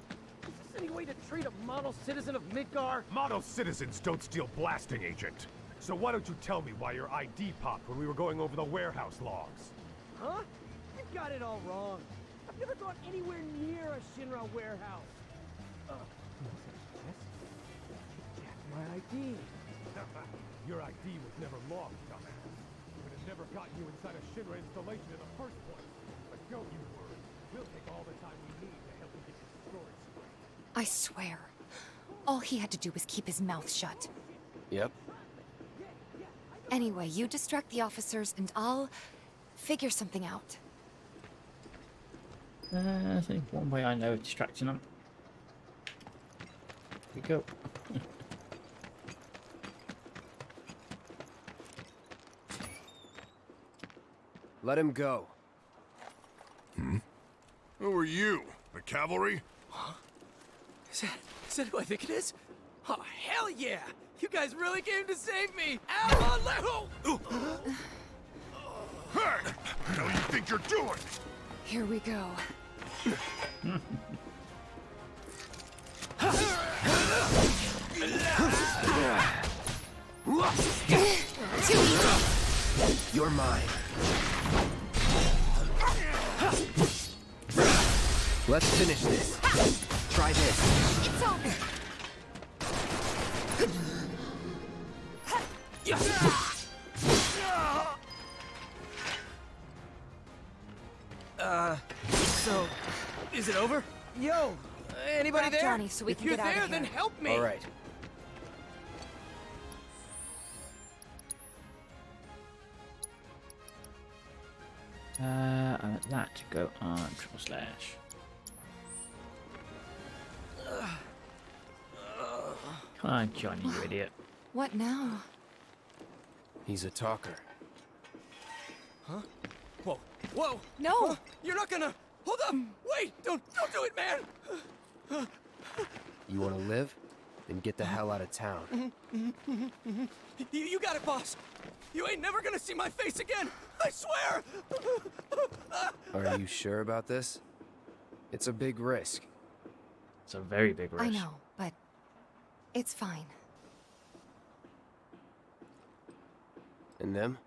this any way to treat a model citizen of Midgar? Model citizens don't steal blasting, Agent. So why don't you tell me why your ID popped when we were going over the warehouse logs? Huh? You got it all wrong. I've never gone anywhere near a Shinra warehouse. That's my ID. Your ID was never logged, dumbass. It would have never gotten you inside a Shinra installation in the first place. But don't you worry. We'll take all the time we need to help you get your story straight. I swear, all he had to do was keep his mouth shut. Yep. Anyway, you distract the officers and I'll figure something out. I think one way I know of distracting them. Here we go. Let him go. Hmm? Who are you? The cavalry? Huh? Is that who I think it is? Oh, hell yeah! You guys really came to save me! AMANO! Hey! What do you think you're doing? Here we go. You're mine. Let's finish this. Try this. It's over. So, is it over? Yo, anybody Grab there? Johnny so we if can you're get out there, of here. then help me. All right. I want that to go on // Come on, Johnny, you idiot. What now? He's a talker. Huh? Whoa, whoa! No! You're not gonna... Hold up! Wait! Don't do it, man! You want to live? Then get the hell out of town. You got it, boss! You ain't never gonna see my face again! I swear! Are you sure about this? It's a big risk. It's a very big risk. I know, but it's fine. And them?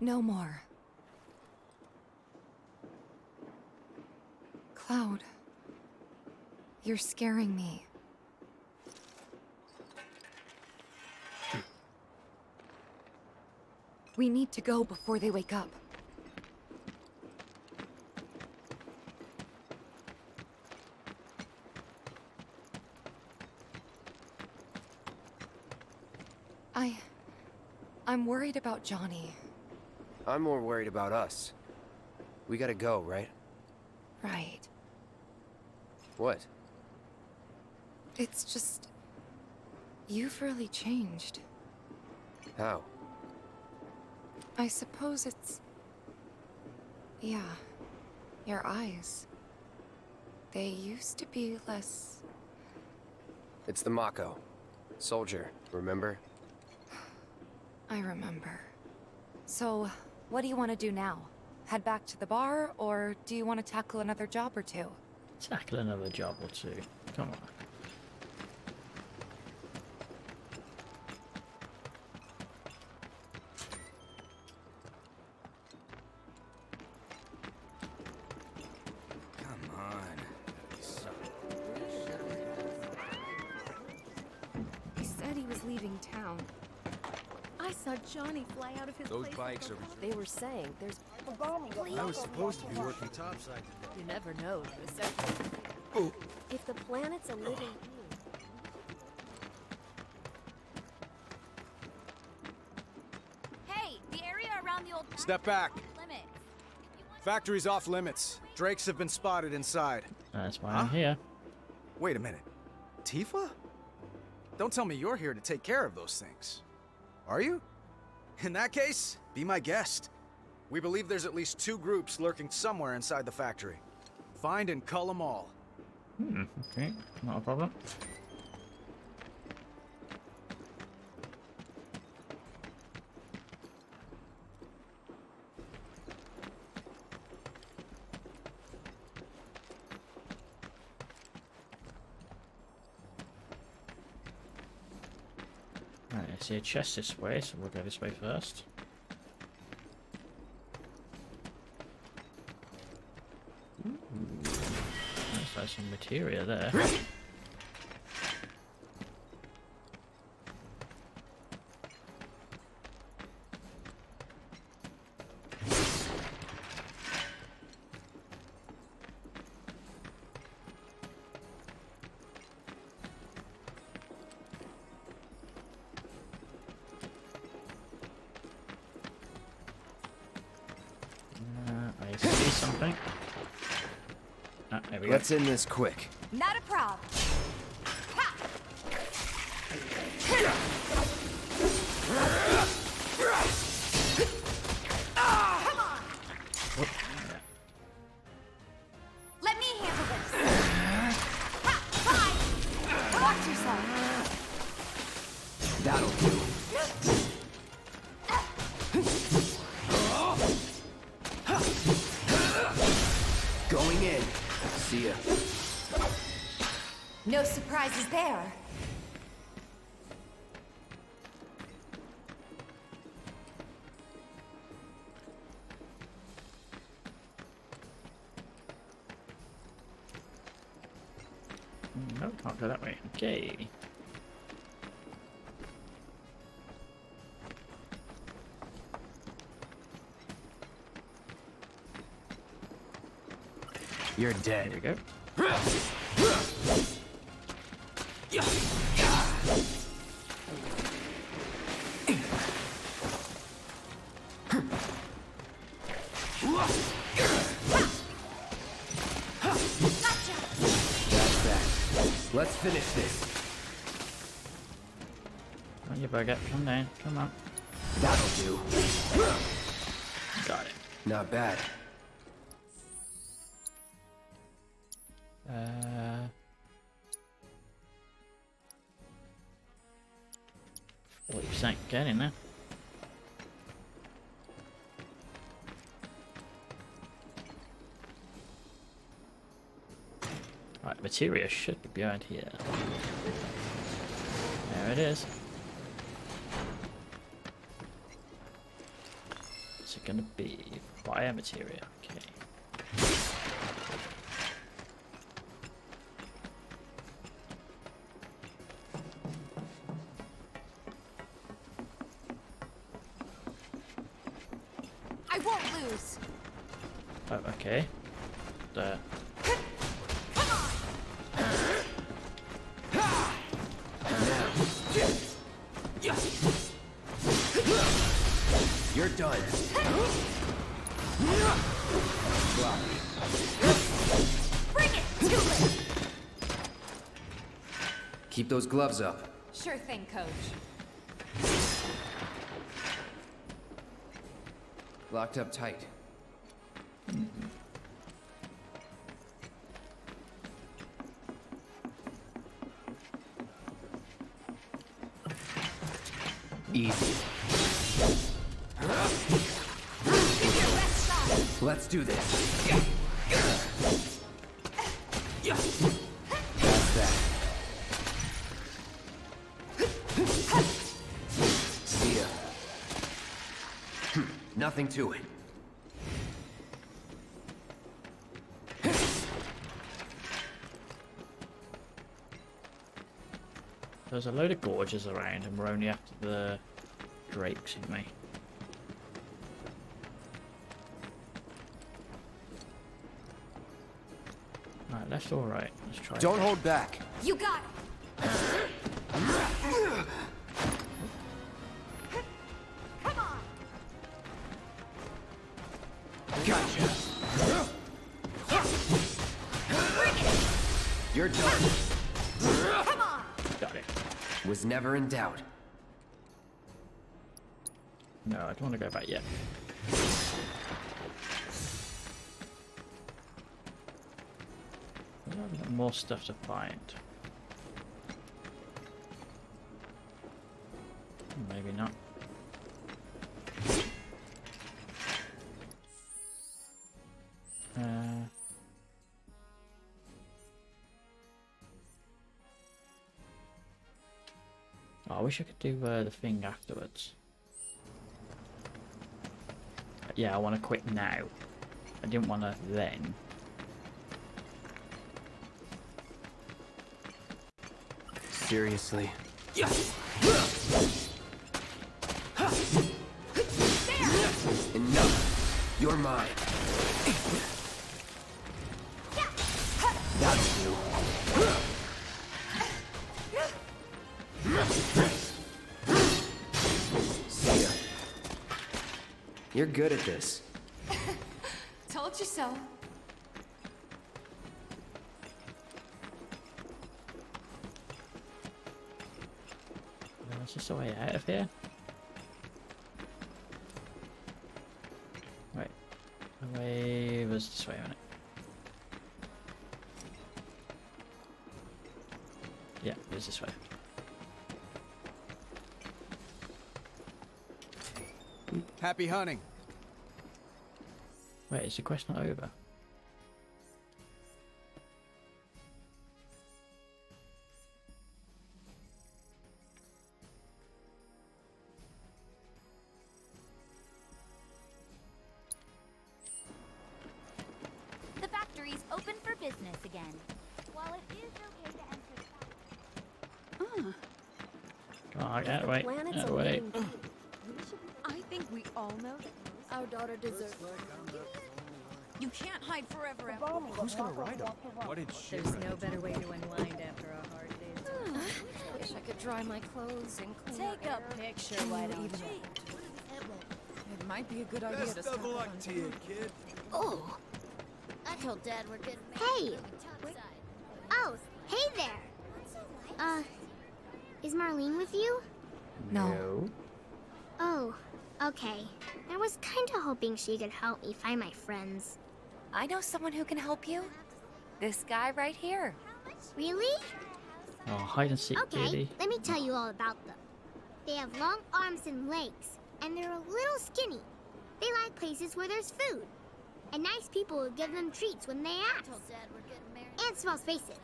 No more. Cloud, you're scaring me. We need to go before they wake up. I'm worried about Johnny. I'm more worried about us. We gotta go, right? Right. What? It's just... you've really changed. How? I suppose it's... yeah, Your eyes. They used to be less... It's the Mako. Soldier, remember? I remember. So, what do you want to do now? Head back to the bar, or do you want to tackle another job or two? Tackle another job or two. Come on. Come on. He said he was leaving town. I saw Johnny fly out of his Those place. bikes are... They were saying there's... I was supposed to be working topside today. You never know. If the planet's a living being... Hey, the area around the old... Step back. Limits. Factory's off limits. Drakes have been spotted inside. That's why I'm here. Wait a minute. Tifa? Don't tell me you're here to take care of those things. Are you? In that case, be my guest. We believe there's at least 2 groups lurking somewhere inside the factory. Find and cull them all. Okay, not a problem. Right, I see a chest this way, so we'll go this way first. Looks like some materia there. I see something. Ah, there we go. Let's end this quick. Not a problem. Come on. Let me handle this. Fine. Watch yourself. That'll do. Going in. See ya. No surprises there. No, can't go that way. Okay. You're dead. There we go. That's that. Let's finish this. Oh, you better get come down. Come on. That'll do. Got it. Not bad. What you saying? Get in there. Right, materia should be behind here. There it is. What's it gonna be? Fire materia. Okay. I won't lose. Oh, okay. There. You're done. Bring it to it. Keep those gloves up. Sure thing, Coach. Locked up tight. Easy. Let's do this. That's that. See ya. Nothing to it. There's a load of gorges around and we're only after the drakes, aren't we? Right, left or right? Let's try. Don't hold back. You got it. Come on. Gotcha. You're done. Come on. Got it. Was never in doubt. No, I don't want to go back yet. I've got more stuff to find. Maybe not. Oh, I wish I could do the thing afterwards. Yeah, I want to quit now. I didn't want to then. Seriously. Enough. You're mine. That's you. See ya. You're good at this. Told you so. Is this a way out of here? Right. The way was this way, wasn't it? Yeah, it was this way. Happy hunting. Wait, is the quest not over? The factory's open for business again. While it is okay to enter Oh, out of the way. Out of the way. I think we all know that our daughter deserves. You can't hide forever after. Who's gonna ride him? What did she There's no better way to unwind after a hard day. Wish I could dry my clothes and clean. Take a picture, why don't you? It might be a good idea to Best stop of luck to you, kid. Oh. I told Dad we're getting married. Hey. Oh, hey there. Is Marlene with you? No. Oh, okay. I was kind of hoping she could help me find my friends. I know someone who can help you. This guy right here. Really? Oh, hide and seek, Okay, really. let me tell you all about them. They have long arms and legs, and they're a little skinny. They like places where there's food. And nice people will give them treats when they ask. And small spaces.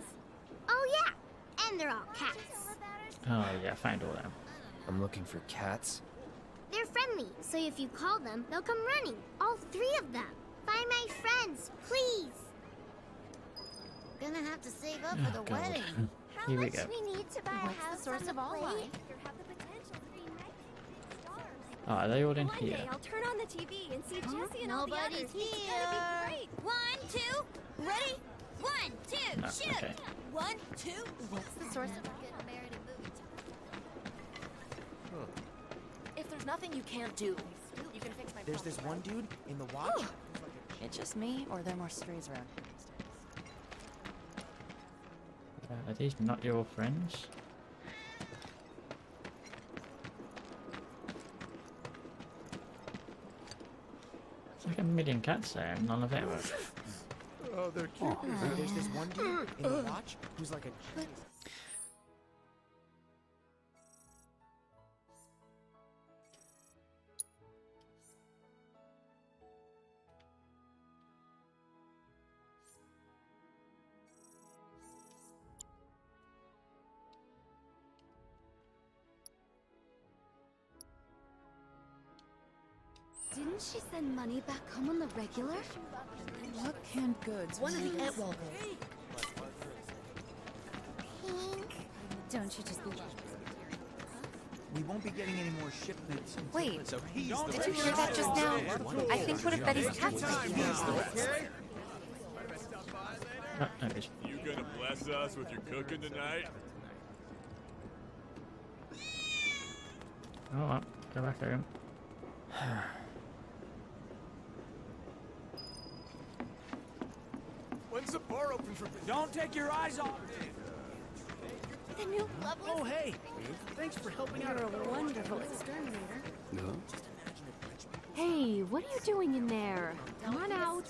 Oh yeah, and they're all cats. Oh yeah, found all them. I'm looking for cats. They're friendly, so if you call them, they'll come running. All 3 of them. Find my friends, please. Gonna have to save up Oh, God. Here we go. we need to buy a house source on of the all plate? life? Oh, are they all in One here? day I'll turn on the TV and see Jesse and all the Nobody's others. It's gonna be great. 1, 2, ready? 1, 2, No, shoot! okay. 1, 2. What's the source of If there's nothing you can't do, you can fix my. There's this one dude in the watch. It's just me, or there are more strays around. Are these not your friends? It's like a million cats there, and none of it works. Oh, they're cute. There's this one dude in the watch who's like a. Didn't she send money back home on the regular? What canned goods? One of the Etwell. Pink. Don't you just be We won't be getting any more shipments. Wait, So he's the did you hear that just now? I think one of Betty's cats might be here. You gonna bless us with your cooking tonight? Oh, well, go back there. When's the bar open for business? Don't take your eyes off it. The new level. Oh, hey. Thanks for helping out. You're a wonderful exterminator. No? Hey, what are you doing in there? Come on out.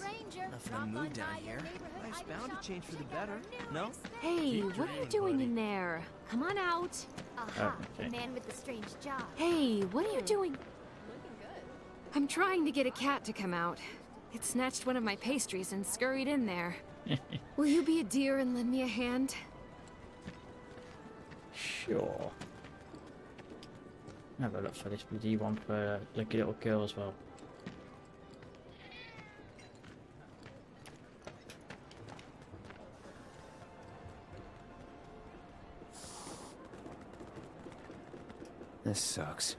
Nothing to move down here. Life's bound to change for the better. No? Hey, what are you doing in there? Come on out. Aha, okay. the man with the strange job. Hey, what are you doing? I'm trying to get a cat to come out. It snatched one of my pastries and scurried in there. Will you be a dear and lend me a hand? Sure. Have a look for this bloody one for the little girl as well. This sucks.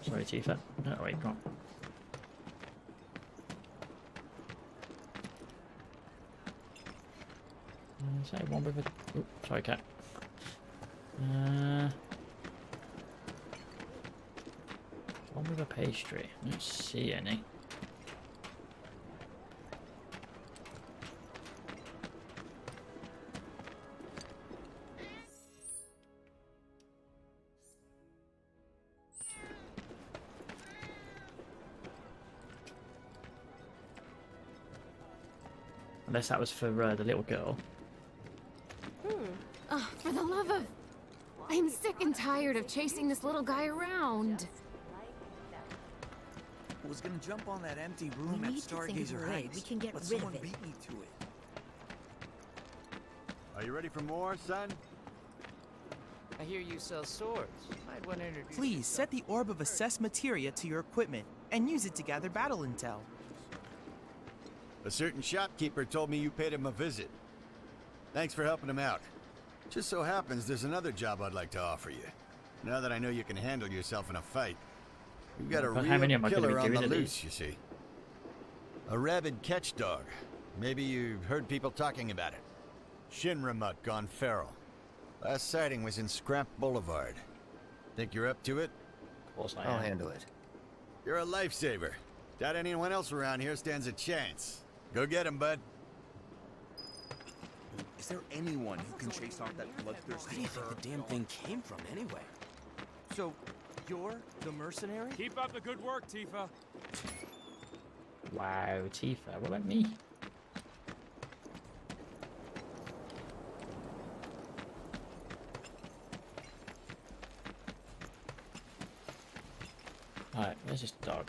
Sorry, Tifa. No, wait, go on. Is that one with a... Ooh, sorry, cat. One with a pastry. I don't see any. Unless that was for the little girl. Oh, for the love of... I'm sick and tired of chasing this little guy around. I was gonna jump on that empty room at Stargazer Heights, We can get but rid someone of it. beat me to it. Are you ready for more, son? I hear you sell swords. Might want to introduce Please set the orb of assess materia to your equipment and use it to gather battle intel. A certain shopkeeper told me you paid him a visit. Thanks for helping him out. Just so happens there's another job I'd like to offer you. Now that I know you can handle yourself in a fight. We've got a But how many real am I gonna be killer on the doing of loose, these? you see. A rabid catch dog. Maybe you've heard people talking about it. Shinramut gone feral. Last sighting was in Scrap Boulevard. Think you're up to it? Of course I I'll am. handle it. You're a lifesaver. Doubt anyone else around here stands a chance. Go get him, bud. Is there anyone who can chase off that bloodthirsty? Where do you think the damn thing came from, anyway? So, you're the mercenary? Keep up the good work, Tifa. Wow, Tifa. What about me? Alright, where's this dog?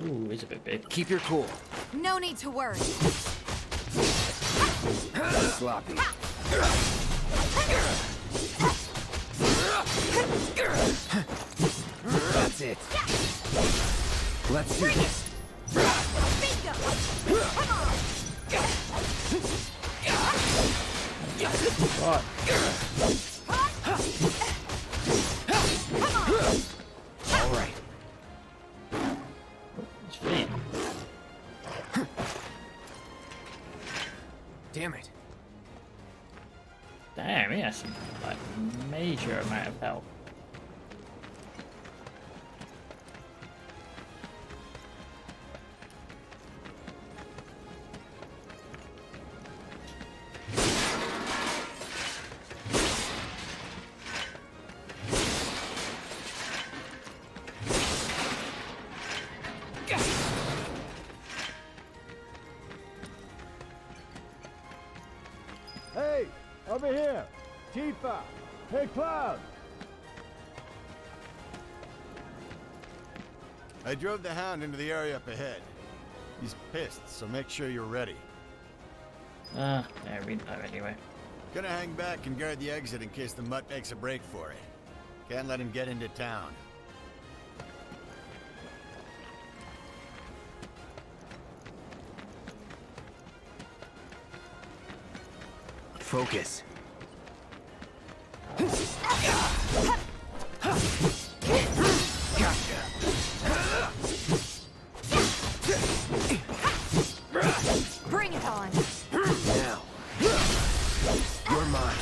Ooh, he's a bit big. Keep your cool. No need to worry. Sloppy. That's it. Let's do this. What? All right. It's fleeing. Damn it. Damn, he has some like major amount of health. Over here! Tifa! Hey, Cloud! I drove the Hound into the area up ahead. He's pissed, so make sure you're ready. Yeah, we know anyway. Gonna hang back and guard the exit in case the mutt makes a break for it. Can't let him get into town. Focus. Bring it on. Now. You're mine.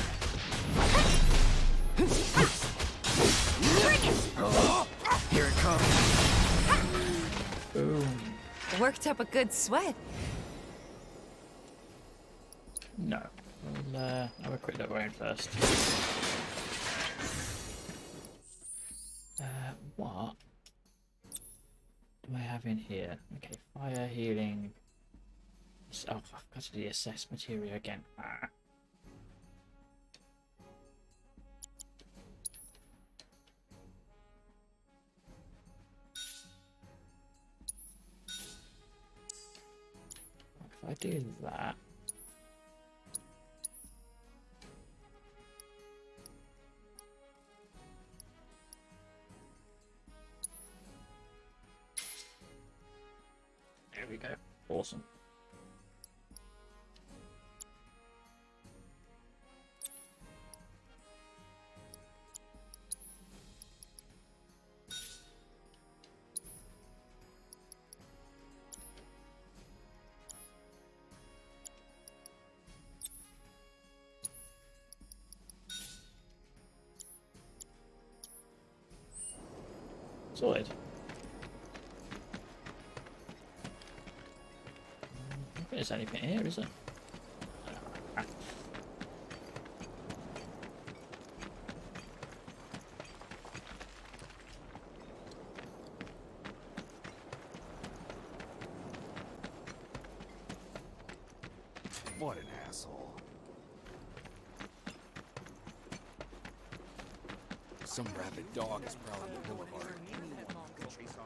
Bring it. Here it comes. Boom. Worked up a good sweat. No. We'll have a quick look around first. What do I have in here? Okay, fire, healing. Oh, I've got to do the assess material again. Ah. If I do that. There we go. Awesome. Sorted. I don't think there's anything here, is there? What an asshole. Some rabid dog is prowling the boulevard.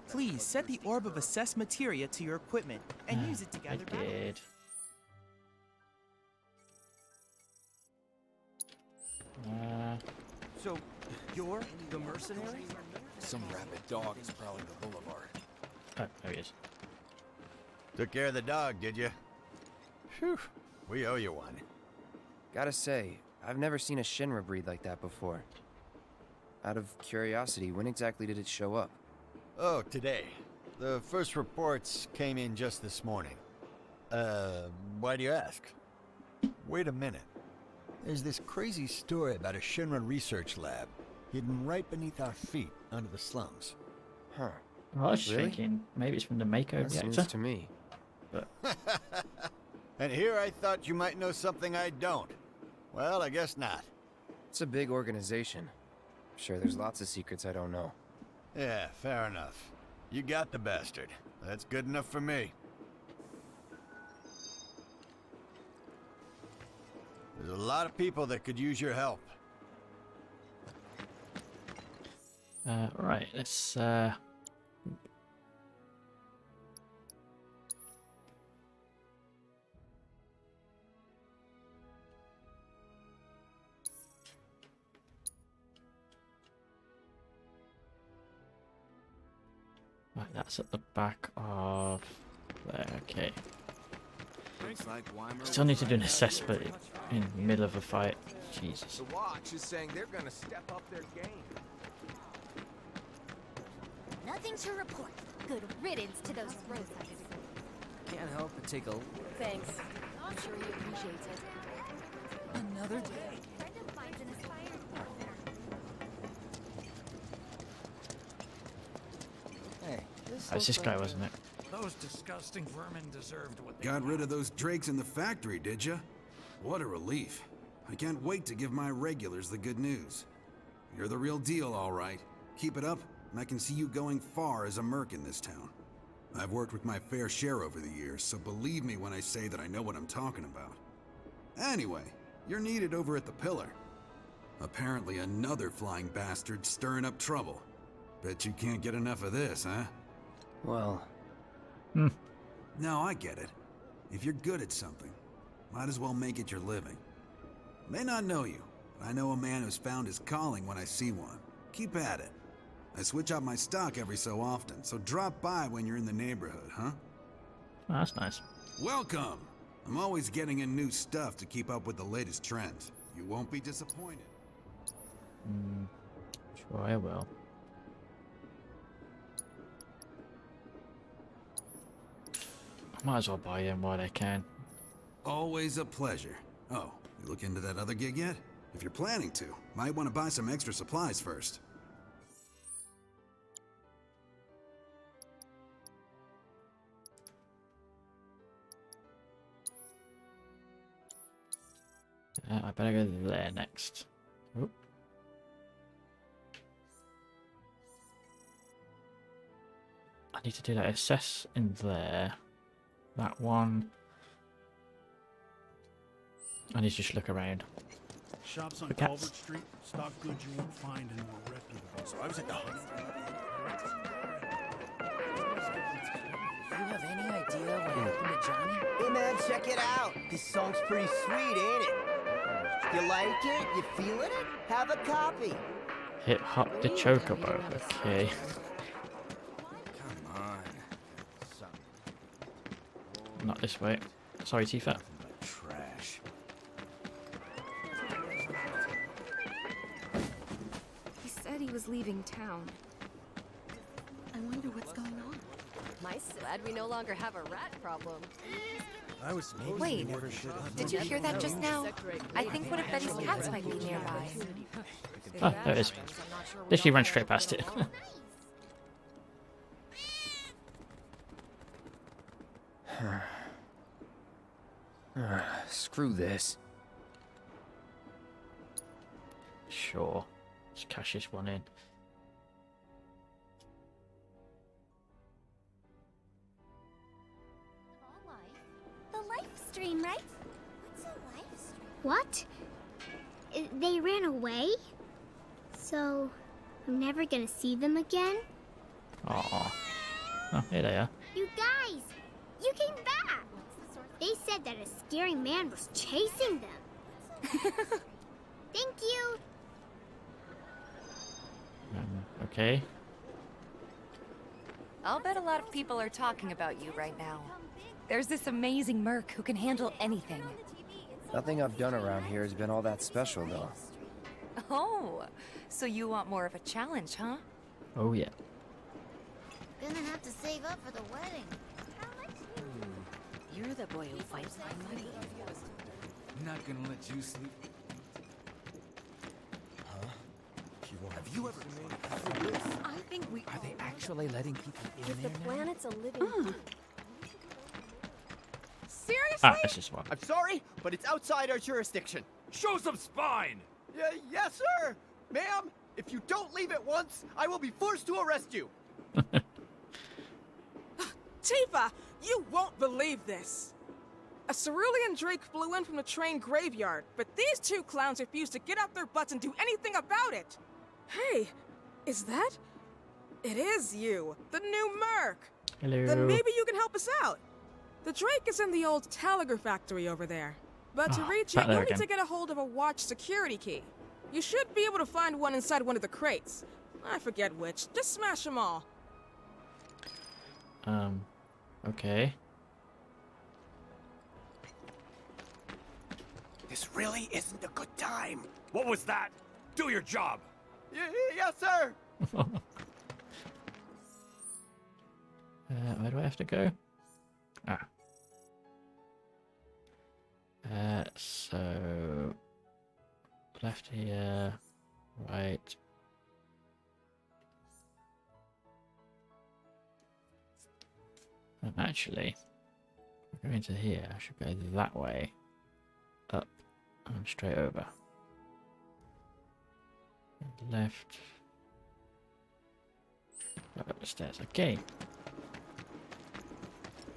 Please set the orb of assess materia to your equipment and use it to gather I did. So, you're the mercenary? Some rabid dog is prowling the boulevard. Oh, there he is. Took care of the dog, did you? Phew, we owe you one. Gotta say, I've never seen a Shinra breed like that before. Out of curiosity, when exactly did it show up? Oh, today. The first reports came in just this morning. Why do you ask? Wait a minute. There's this crazy story about a Shinra research lab hidden right beneath our feet under the slums. Huh. I was Really? thinking maybe it's from the Mako That's reactor. news to me. But And here I thought you might know something I don't. Well, I guess not. It's a big organization. Sure, there's lots of secrets I don't know. Yeah, fair enough. You got the bastard. That's good enough for me. There's a lot of people that could use your help. right, let's right, that's at the back of there, okay. Still need to do an assessment in the middle of a fight. Jesus. The Watch is saying they're gonna step up their game. Nothing to report. Good riddance to those roses. Can't help but take a look. Thanks. I'm sure he appreciates it. Another day. Hey, That's this guy, wasn't it? Those disgusting vermin deserved what they Got rid of those drakes in the factory, did ya? What a relief. I can't wait to give my regulars the good news. You're the real deal, all right. Keep it up, and I can see you going far as a merc in this town. I've worked with my fair share over the years, so believe me when I say that I know what I'm talking about. Anyway, You're needed over at the Pillar. Apparently another flying bastard stirring up trouble. Bet you can't get enough of this, huh? Well... No, I get it. If you're good at something, might as well make it your living. May not know you, but I know a man who's found his calling when I see one. Keep at it. I switch out my stock every so often, so drop by when you're in the neighborhood, huh? Oh, that's nice. Welcome! I'm always getting in new stuff to keep up with the latest trends. You won't be disappointed. Sure I will. I might as well buy in while I can. Always a pleasure. Oh, you look into that other gig yet? If you're planning to, might want to buy some extra supplies first. I better go there next. Oop. I need to do that assess in there. That one. I need to just look around. Shops on Culvert Street stock goods you won't find in more reputable. So I was at the You have any idea what happened to Johnny? Hey man, check it out. This song's pretty sweet, ain't it? You like it? You feeling it? Have a copy. Hit hop the chocobo. Okay. Come on. Not this way. Sorry, Tifa. Trash. He said he was leaving town. I wonder what's going on. Glad we no longer have a rat problem. I was Wait, did you hear that just now? I think one of Betty's cats might be nearby. Oh, there it is. Literally ran straight past it. Screw this. Sure. Let's cash this one in. The live stream, right? What's a live stream? What? They ran away? So, I'm never gonna see them again? Aww. Oh, here they are. You guys! You came back! They said that a scary man was chasing them. Thank you! Okay. I'll bet a lot of people are talking about you right now. There's this amazing merc who can handle anything. Nothing I've done around here has been all that special, though. Oh, so you want more of a challenge, huh? Oh, yeah. Gonna have to save up for the wedding. You're the boy who fights for money. Not gonna let you sleep. Have you ever I think we Are they actually letting people in If there the now? planet's a living... Seriously? Ah, that's just one. I'm sorry, but it's outside our jurisdiction. Show some spine! Yes, sir! Ma'am, if you don't leave at once, I will be forced to arrest you. Tifa, you won't believe this. A cerulean drake flew in from the train graveyard, but these two clowns refused to get out their butts and do anything about it. Hey, is that? It is you, the new merc. Hello. Then maybe you can help us out. The drake is in the old telegraph factory over there. But to reach it, back there you'll need again. to get a hold of a watch security key. You should be able to find one inside one of the crates. I forget which. Just smash them all. Okay. This really isn't a good time. What was that? Do your job! Yes, sir! Where do I have to go? Ah. So... Left here, right. Actually, we're going to here. I should go that way, up, and straight over. Left, up the stairs. Okay.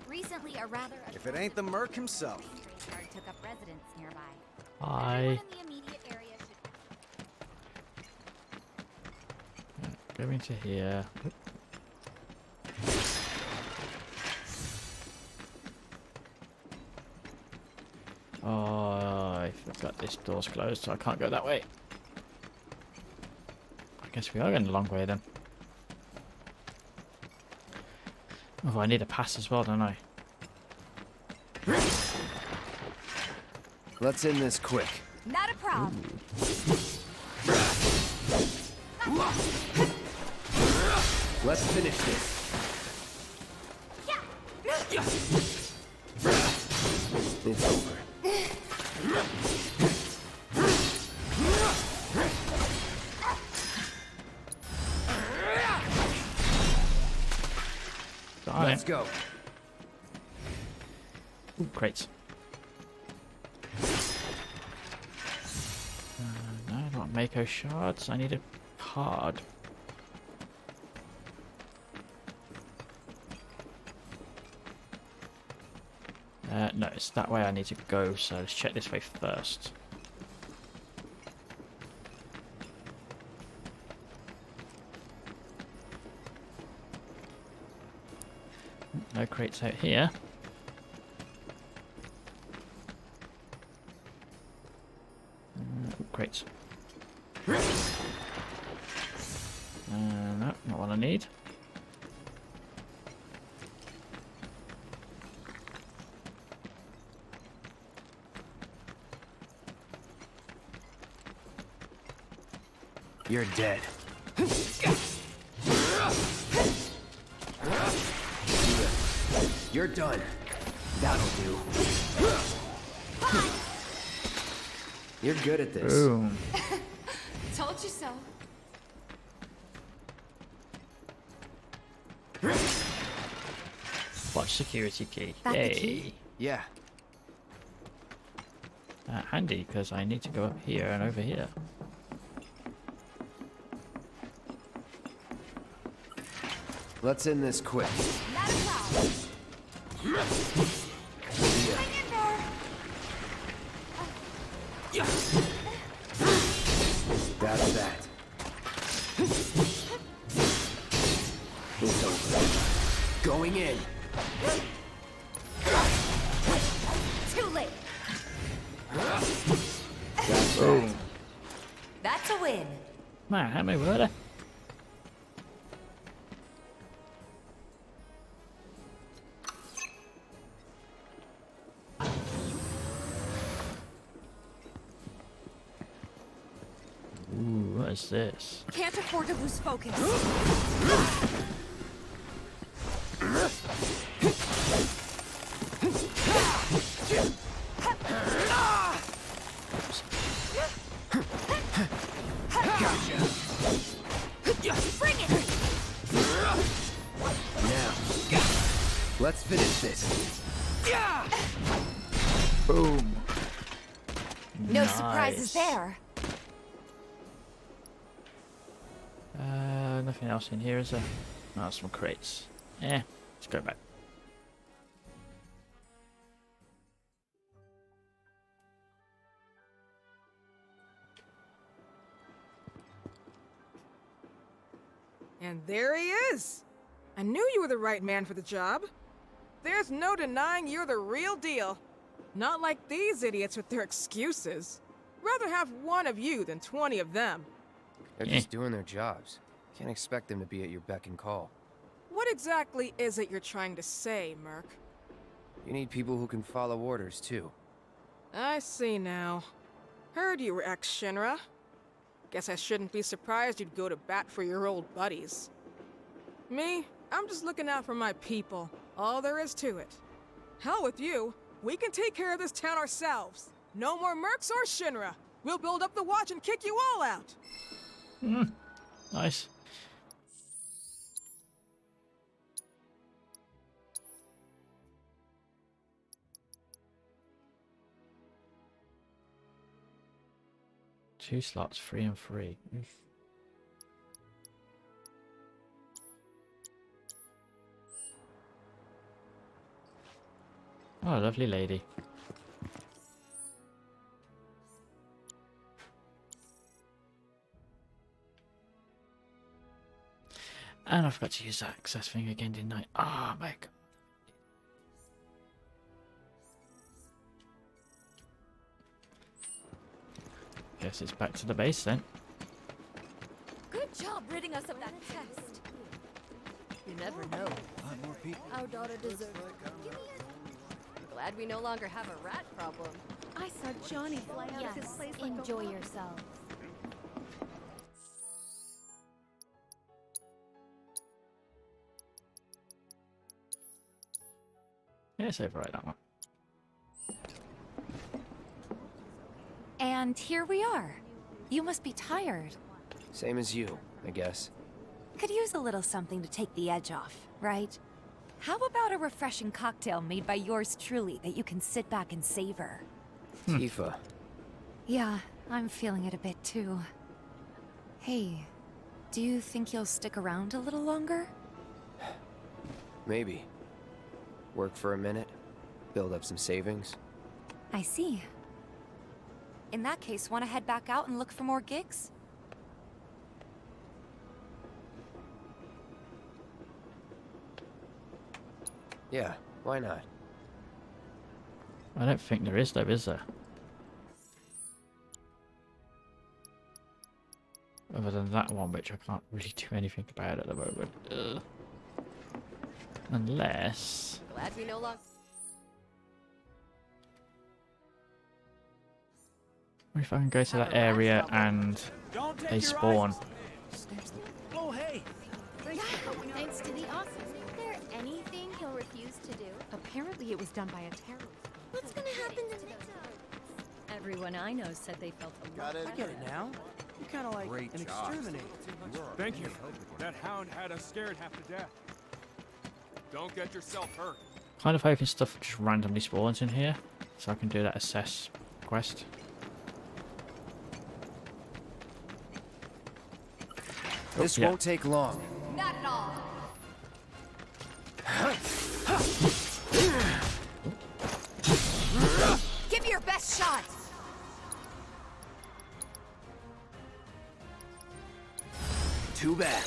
Recently, a rather... If it ain't the merc himself. took up residence nearby. Hi. Go into here. Oh, I forgot this door's closed, so I can't go that way. I guess we are going the long way then. Oh, I need a pass as well, don't I? Let's end this quick. Not a problem. Let's finish this. It's over. Let's go. Ooh, crates. No, not Mako shards. I need a card. No, it's that way I need to go, so let's check this way first. No crates out here. Crates. No, not what I need. You're dead. You're done. That'll do. You're good at this. Boom. Told you so. Watch security key. That the Yay. key? Yeah. Handy, because I need to go up here and over here. Let's end this quick. Not a problem. Hang in there. That's that. It's over. Going in. Too late. That's Boom. That's a win. Man, how many were there? Ooh, what is this? Can't afford to lose focus. Bring it! Now. Let's finish this. Boom. No surprises Nice. there. Nothing else in here, is there? Oh, some crates. Yeah, let's go back. And there he is! I knew you were the right man for the job. There's no denying you're the real deal. Not like these idiots with their excuses. Rather have one of you than 20 of them. They're just doing their jobs. Can't expect them to be at your beck and call. What exactly is it you're trying to say, Merc? You need people who can follow orders, too. I see now. Heard you were ex-Shinra. Guess I shouldn't be surprised you'd go to bat for your old buddies. Me, I'm just looking out for my people. All there is to it. Hell with you. We can take care of this town ourselves. No more Mercs or Shinra. We'll build up the watch and kick you all out. Nice. Two slots, 3 and 3. Oh, lovely lady. And I forgot to use that access thing again, didn't I? Oh my god. Guess it's back to the base then. Good job ridding us of that pest. You never know. More people. Our daughter deserves it. Glad we no longer have a rat problem. I saw Johnny fly out of his place like Enjoy yourselves. Yeah, save right that one. And here we are. You must be tired. Same as you, I guess. Could use a little something to take the edge off, right? How about a refreshing cocktail made by yours truly that you can sit back and savor? Tifa. Yeah, I'm feeling it a bit too. Hey, do you think you'll stick around a little longer? Maybe. Work for a minute, build up some savings. I see. In that case, want to head back out and look for more gigs? Yeah, why not? I don't think there is though, is there? Other than that one, which I can't really do anything about at the moment. Ugh. Unless... Glad we no longer. What if I can go to that area and they spawn? Oh, hey! Thanks to the office. Is there anything he'll refuse to do? Apparently it was done by a terrorist. What's gonna happen to Nita? Everyone I know said they felt a lot I get it now. You're kind of like Great an job. exterminator. Thank you. That hound had us scared half to death. Don't get yourself hurt. Kind of hoping stuff just randomly spawns in here, so I can do that assess quest. This won't take long. Not at all. Give me your best shot! Too bad.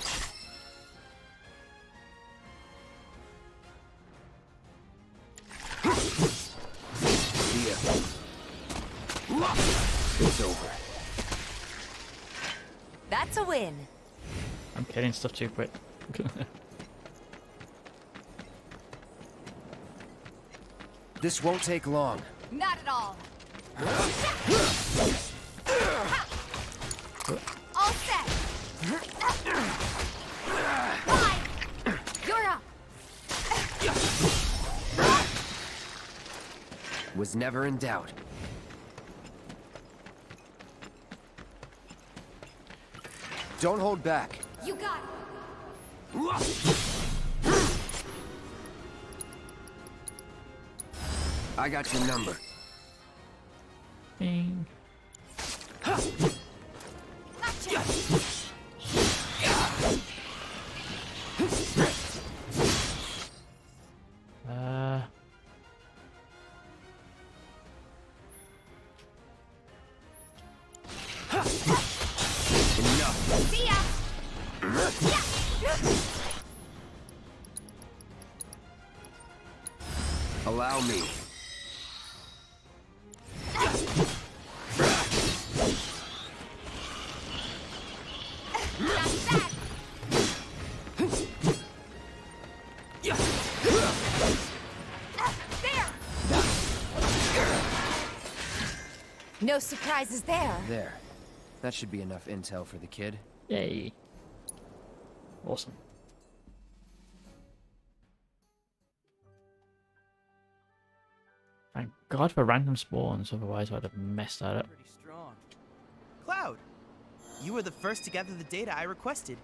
See ya. It's over. That's a win. I'm killing stuff too quick. This won't take long. Not at all. All set. Fine. You're up. Was never in doubt. Don't hold back. You got it. I got your number. Bing. Gotcha. Enough. See ya. Allow me. That's that. There. No surprises there. There. That should be enough intel for the kid. Yay. Awesome. Thank God for random spawns, otherwise I'd have messed that up. Pretty strong. Cloud, you were the first to gather the data I requested.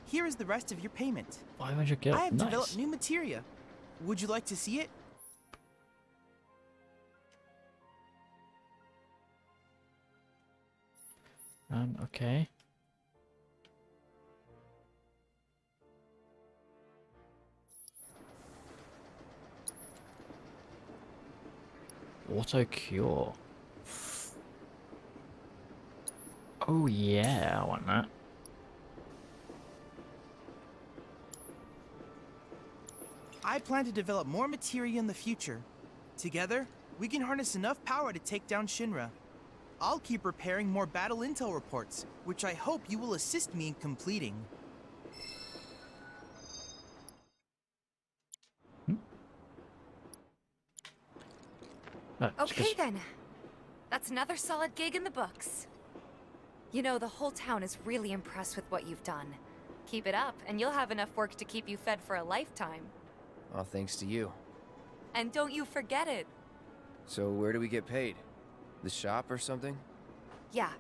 Here is the rest of your payment. 500 gil. I have Nice. developed new materia. Would you like to see it? Okay. Auto cure. Oh yeah, I want that. I plan to develop more materia in the future. Together, we can harness enough power to take down Shinra. I'll keep preparing more battle intel reports, which I hope you will assist me in completing. Okay then. That's another solid gig in the books. You know, the whole town is really impressed with what you've done. Keep it up, and you'll have enough work to keep you fed for a lifetime. All thanks to you. And don't you forget it. So where do we get paid? The shop or something? Yeah,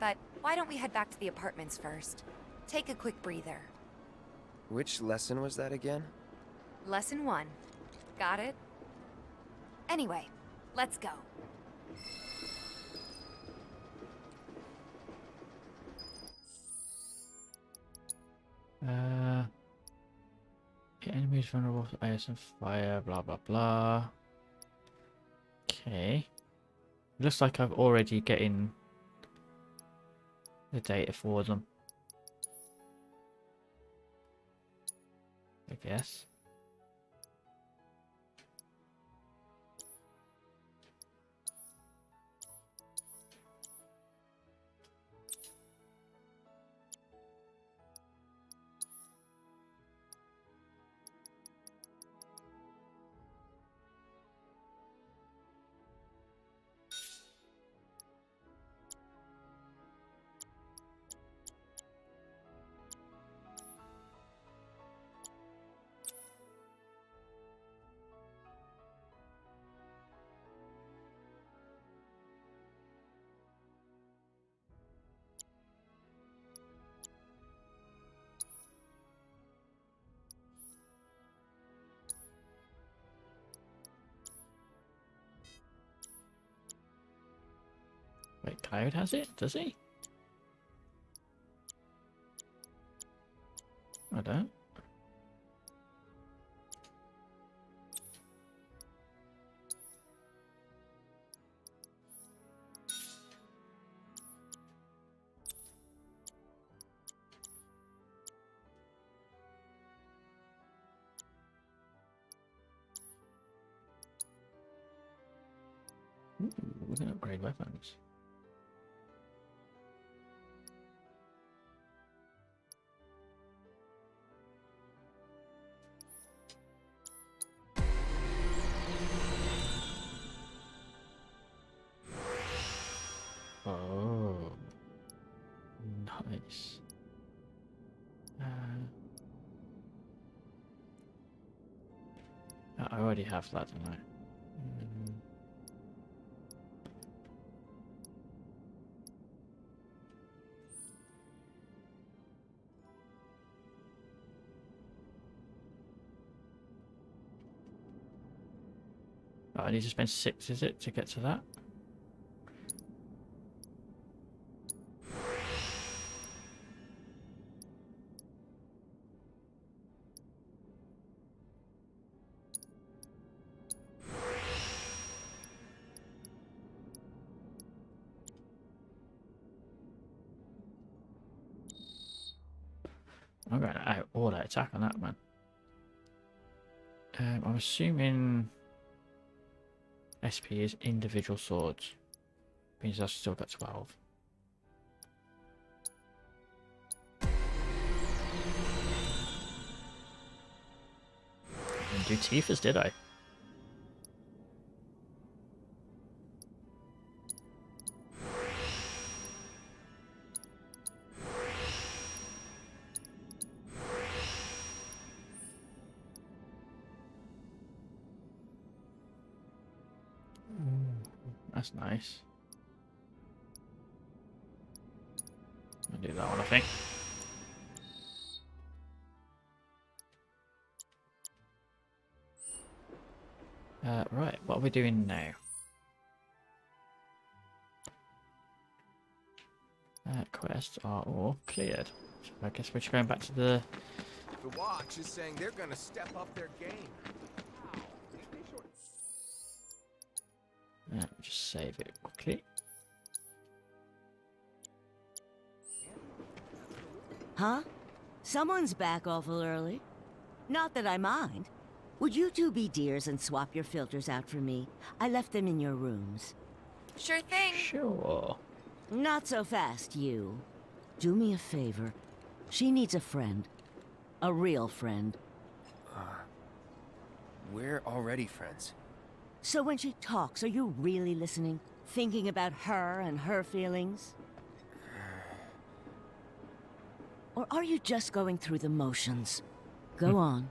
but why don't we head back to the apartments first? Take a quick breather. Which lesson was that again? Lesson 1. Got it? Anyway, let's go. Get enemies vulnerable to ice and fire, blah blah blah. Okay. Looks like I've already getting the data for them. I guess. Wait, Coyote has it? Does he? I don't. Ooh, we can upgrade weapons. Oh, nice. I already have that, don't I? Oh, I need to spend 6, is it, to get to that? I'm going to out all that attack on that man. I'm assuming SP is individual swords. Means I've still got 12. Didn't do Tifa's, did I? That's nice. I'll do that one, I think. Right, what are we doing now? Quests are all cleared. So I guess we're just going back to the... The Watch is saying they're gonna step up their game. Just save it quickly. Huh? Someone's back awful early. Not that I mind. Would you two be dears and swap your filters out for me? I left them in your rooms. Sure thing. Sure. Not so fast, you. Do me a favor. She needs a friend. A real friend. We're already friends. So when she talks, are you really listening? Thinking about her and her feelings? Or are you just going through the motions? Go on.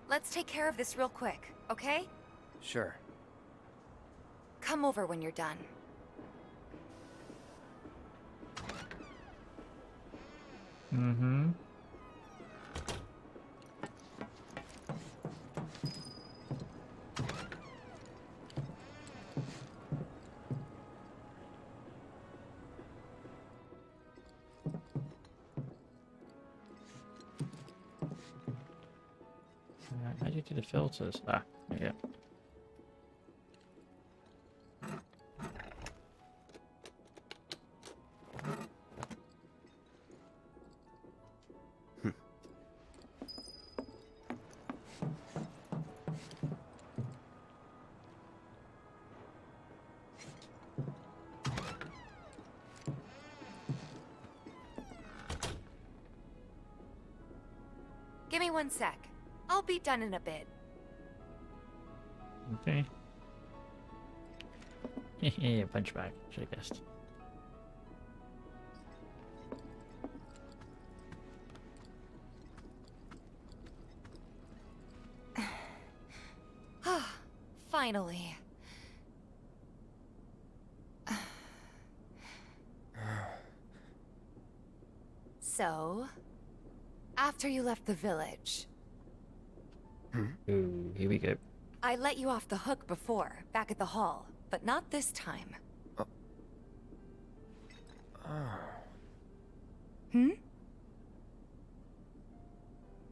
Let's take care of this real quick, okay? Sure. Come over when you're done. Mm-hmm. How do you do the filters? Ah, yeah. Give me 1 sec. I'll be done in a bit. Okay. Yeah, punch bag, should have guessed. Finally. So, after you left the village, Ooh, here we go. I let you off the hook before, back at the hall, but not this time. Hmm?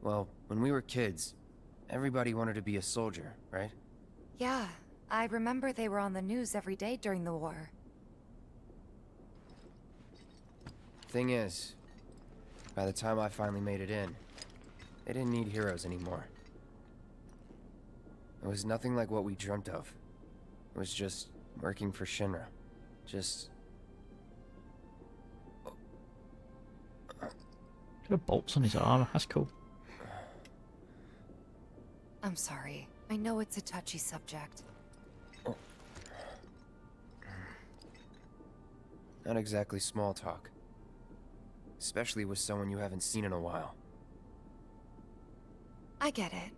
Well, when we were kids, everybody wanted to be a soldier, right? Yeah, I remember they were on the news every day during the war. Thing is, by the time I finally made it in, they didn't need heroes anymore. It was nothing like what we dreamt of. It was just working for Shinra. Just... Got bolts on his armor. That's cool. I'm sorry. I know it's a touchy subject. Not exactly small talk. Especially with someone you haven't seen in a while. I get it.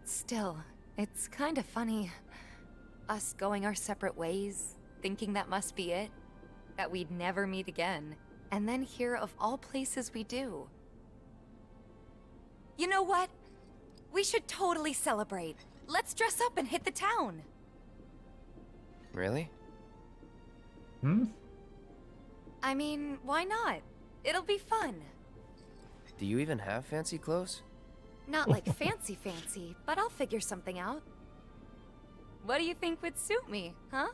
Still, it's kind of funny. Us going our separate ways, thinking that must be it. That we'd never meet again. And then here, of all places, we do. You know what? We should totally celebrate. Let's dress up and hit the town. Really? Hmm? I mean, why not? It'll be fun. Do you even have fancy clothes? Not like fancy, but I'll figure something out. What do you think would suit me, huh?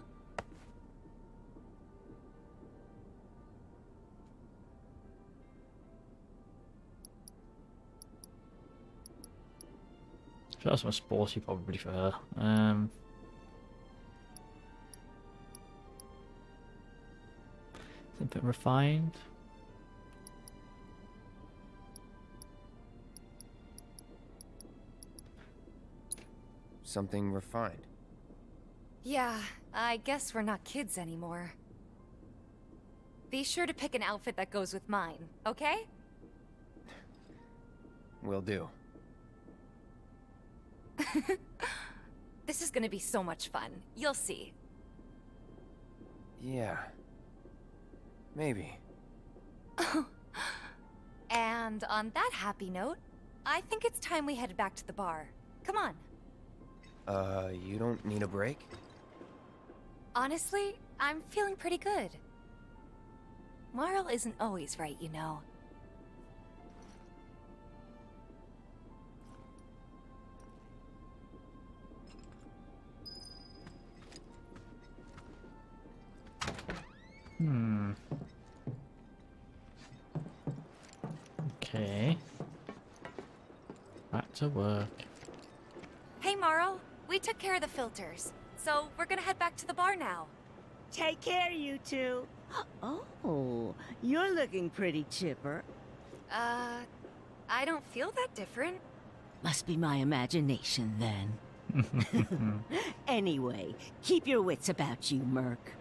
So that's my sporty probably for her. Something refined. Something refined. Yeah, I guess we're not kids anymore. Be sure to pick an outfit that goes with mine, okay? Will do. This is gonna be so much fun. You'll see. Yeah. Maybe. And on that happy note, I think it's time we headed back to the bar. Come on. You don't need a break? Honestly, I'm feeling pretty good. Marl isn't always right, you know. Okay. Back to work. Hey, Morrow. We took care of the filters, so we're gonna head back to the bar now. Take care, you two. Oh, you're looking pretty chipper. I don't feel that different. Must be my imagination, then. Anyway, keep your wits about you, Merc.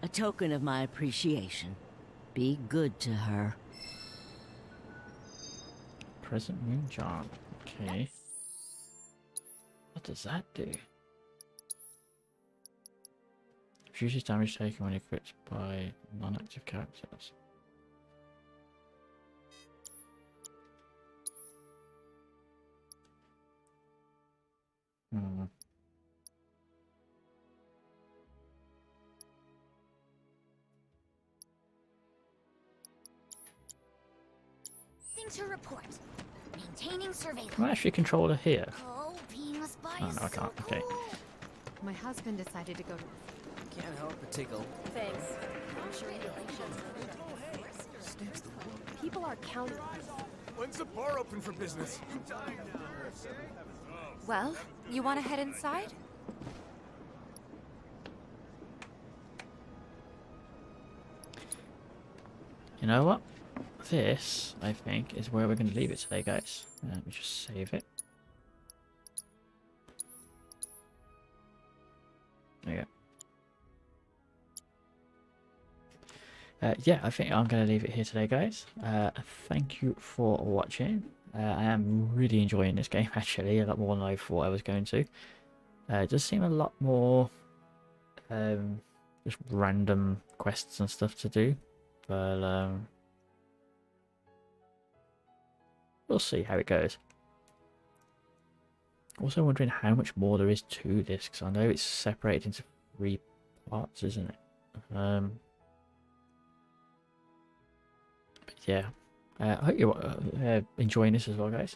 A token of my appreciation. Be good to her. Present Moon Charm. Okay. What does that do? Reduces damage taken when equipped by non-active characters. Thing to report. Maintaining surveillance. Can I actually control her here? Oh, being a spy Oh is no, I can't. Okay. My husband decided to go to... Can't help but take a... Thanks. I'm sure people are counting. When's the bar open for business? Well, you want to head inside? You know what? This, I think, is where we're going to leave it today, guys. Let me just save it. There you go. Yeah, I think I'm going to leave it here today, guys. Thank you for watching. I am really enjoying this game, actually, a lot more than I thought I was going to. It does seem a lot more just random quests and stuff to do, but we'll see how it goes. Also wondering how much more there is to this, because I know it's separated into 3 parts, isn't it? But yeah, I hope you're enjoying this as well, guys.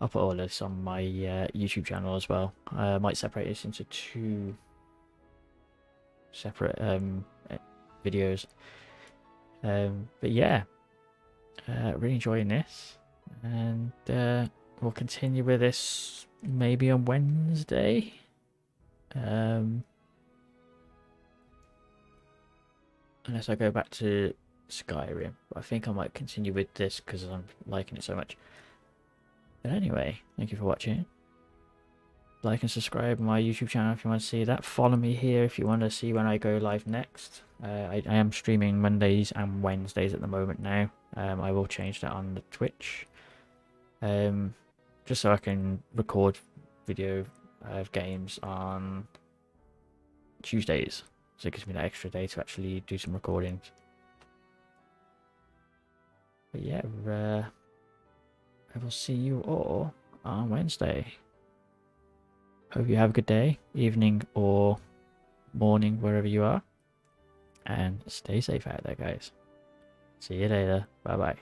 I'll put all this on my YouTube channel as well. I might separate this into 2 separate videos. But yeah, really enjoying this, and we'll continue with this maybe on Wednesday. Unless I go back to Skyrim. I think I might continue with this because I'm liking it so much. But anyway, thank you for watching. Like and subscribe my YouTube channel if you want to see that. Follow me here if you want to see when I go live next. I am streaming Mondays and Wednesdays at the moment now. I will change that on the Twitch. Just so I can record video of games on Tuesdays. So it gives me that extra day to actually do some recordings. But yeah, I will see you all on Wednesday. Hope you have a good day, evening, or morning, wherever you are. And stay safe out there, guys. See you later. Bye-bye.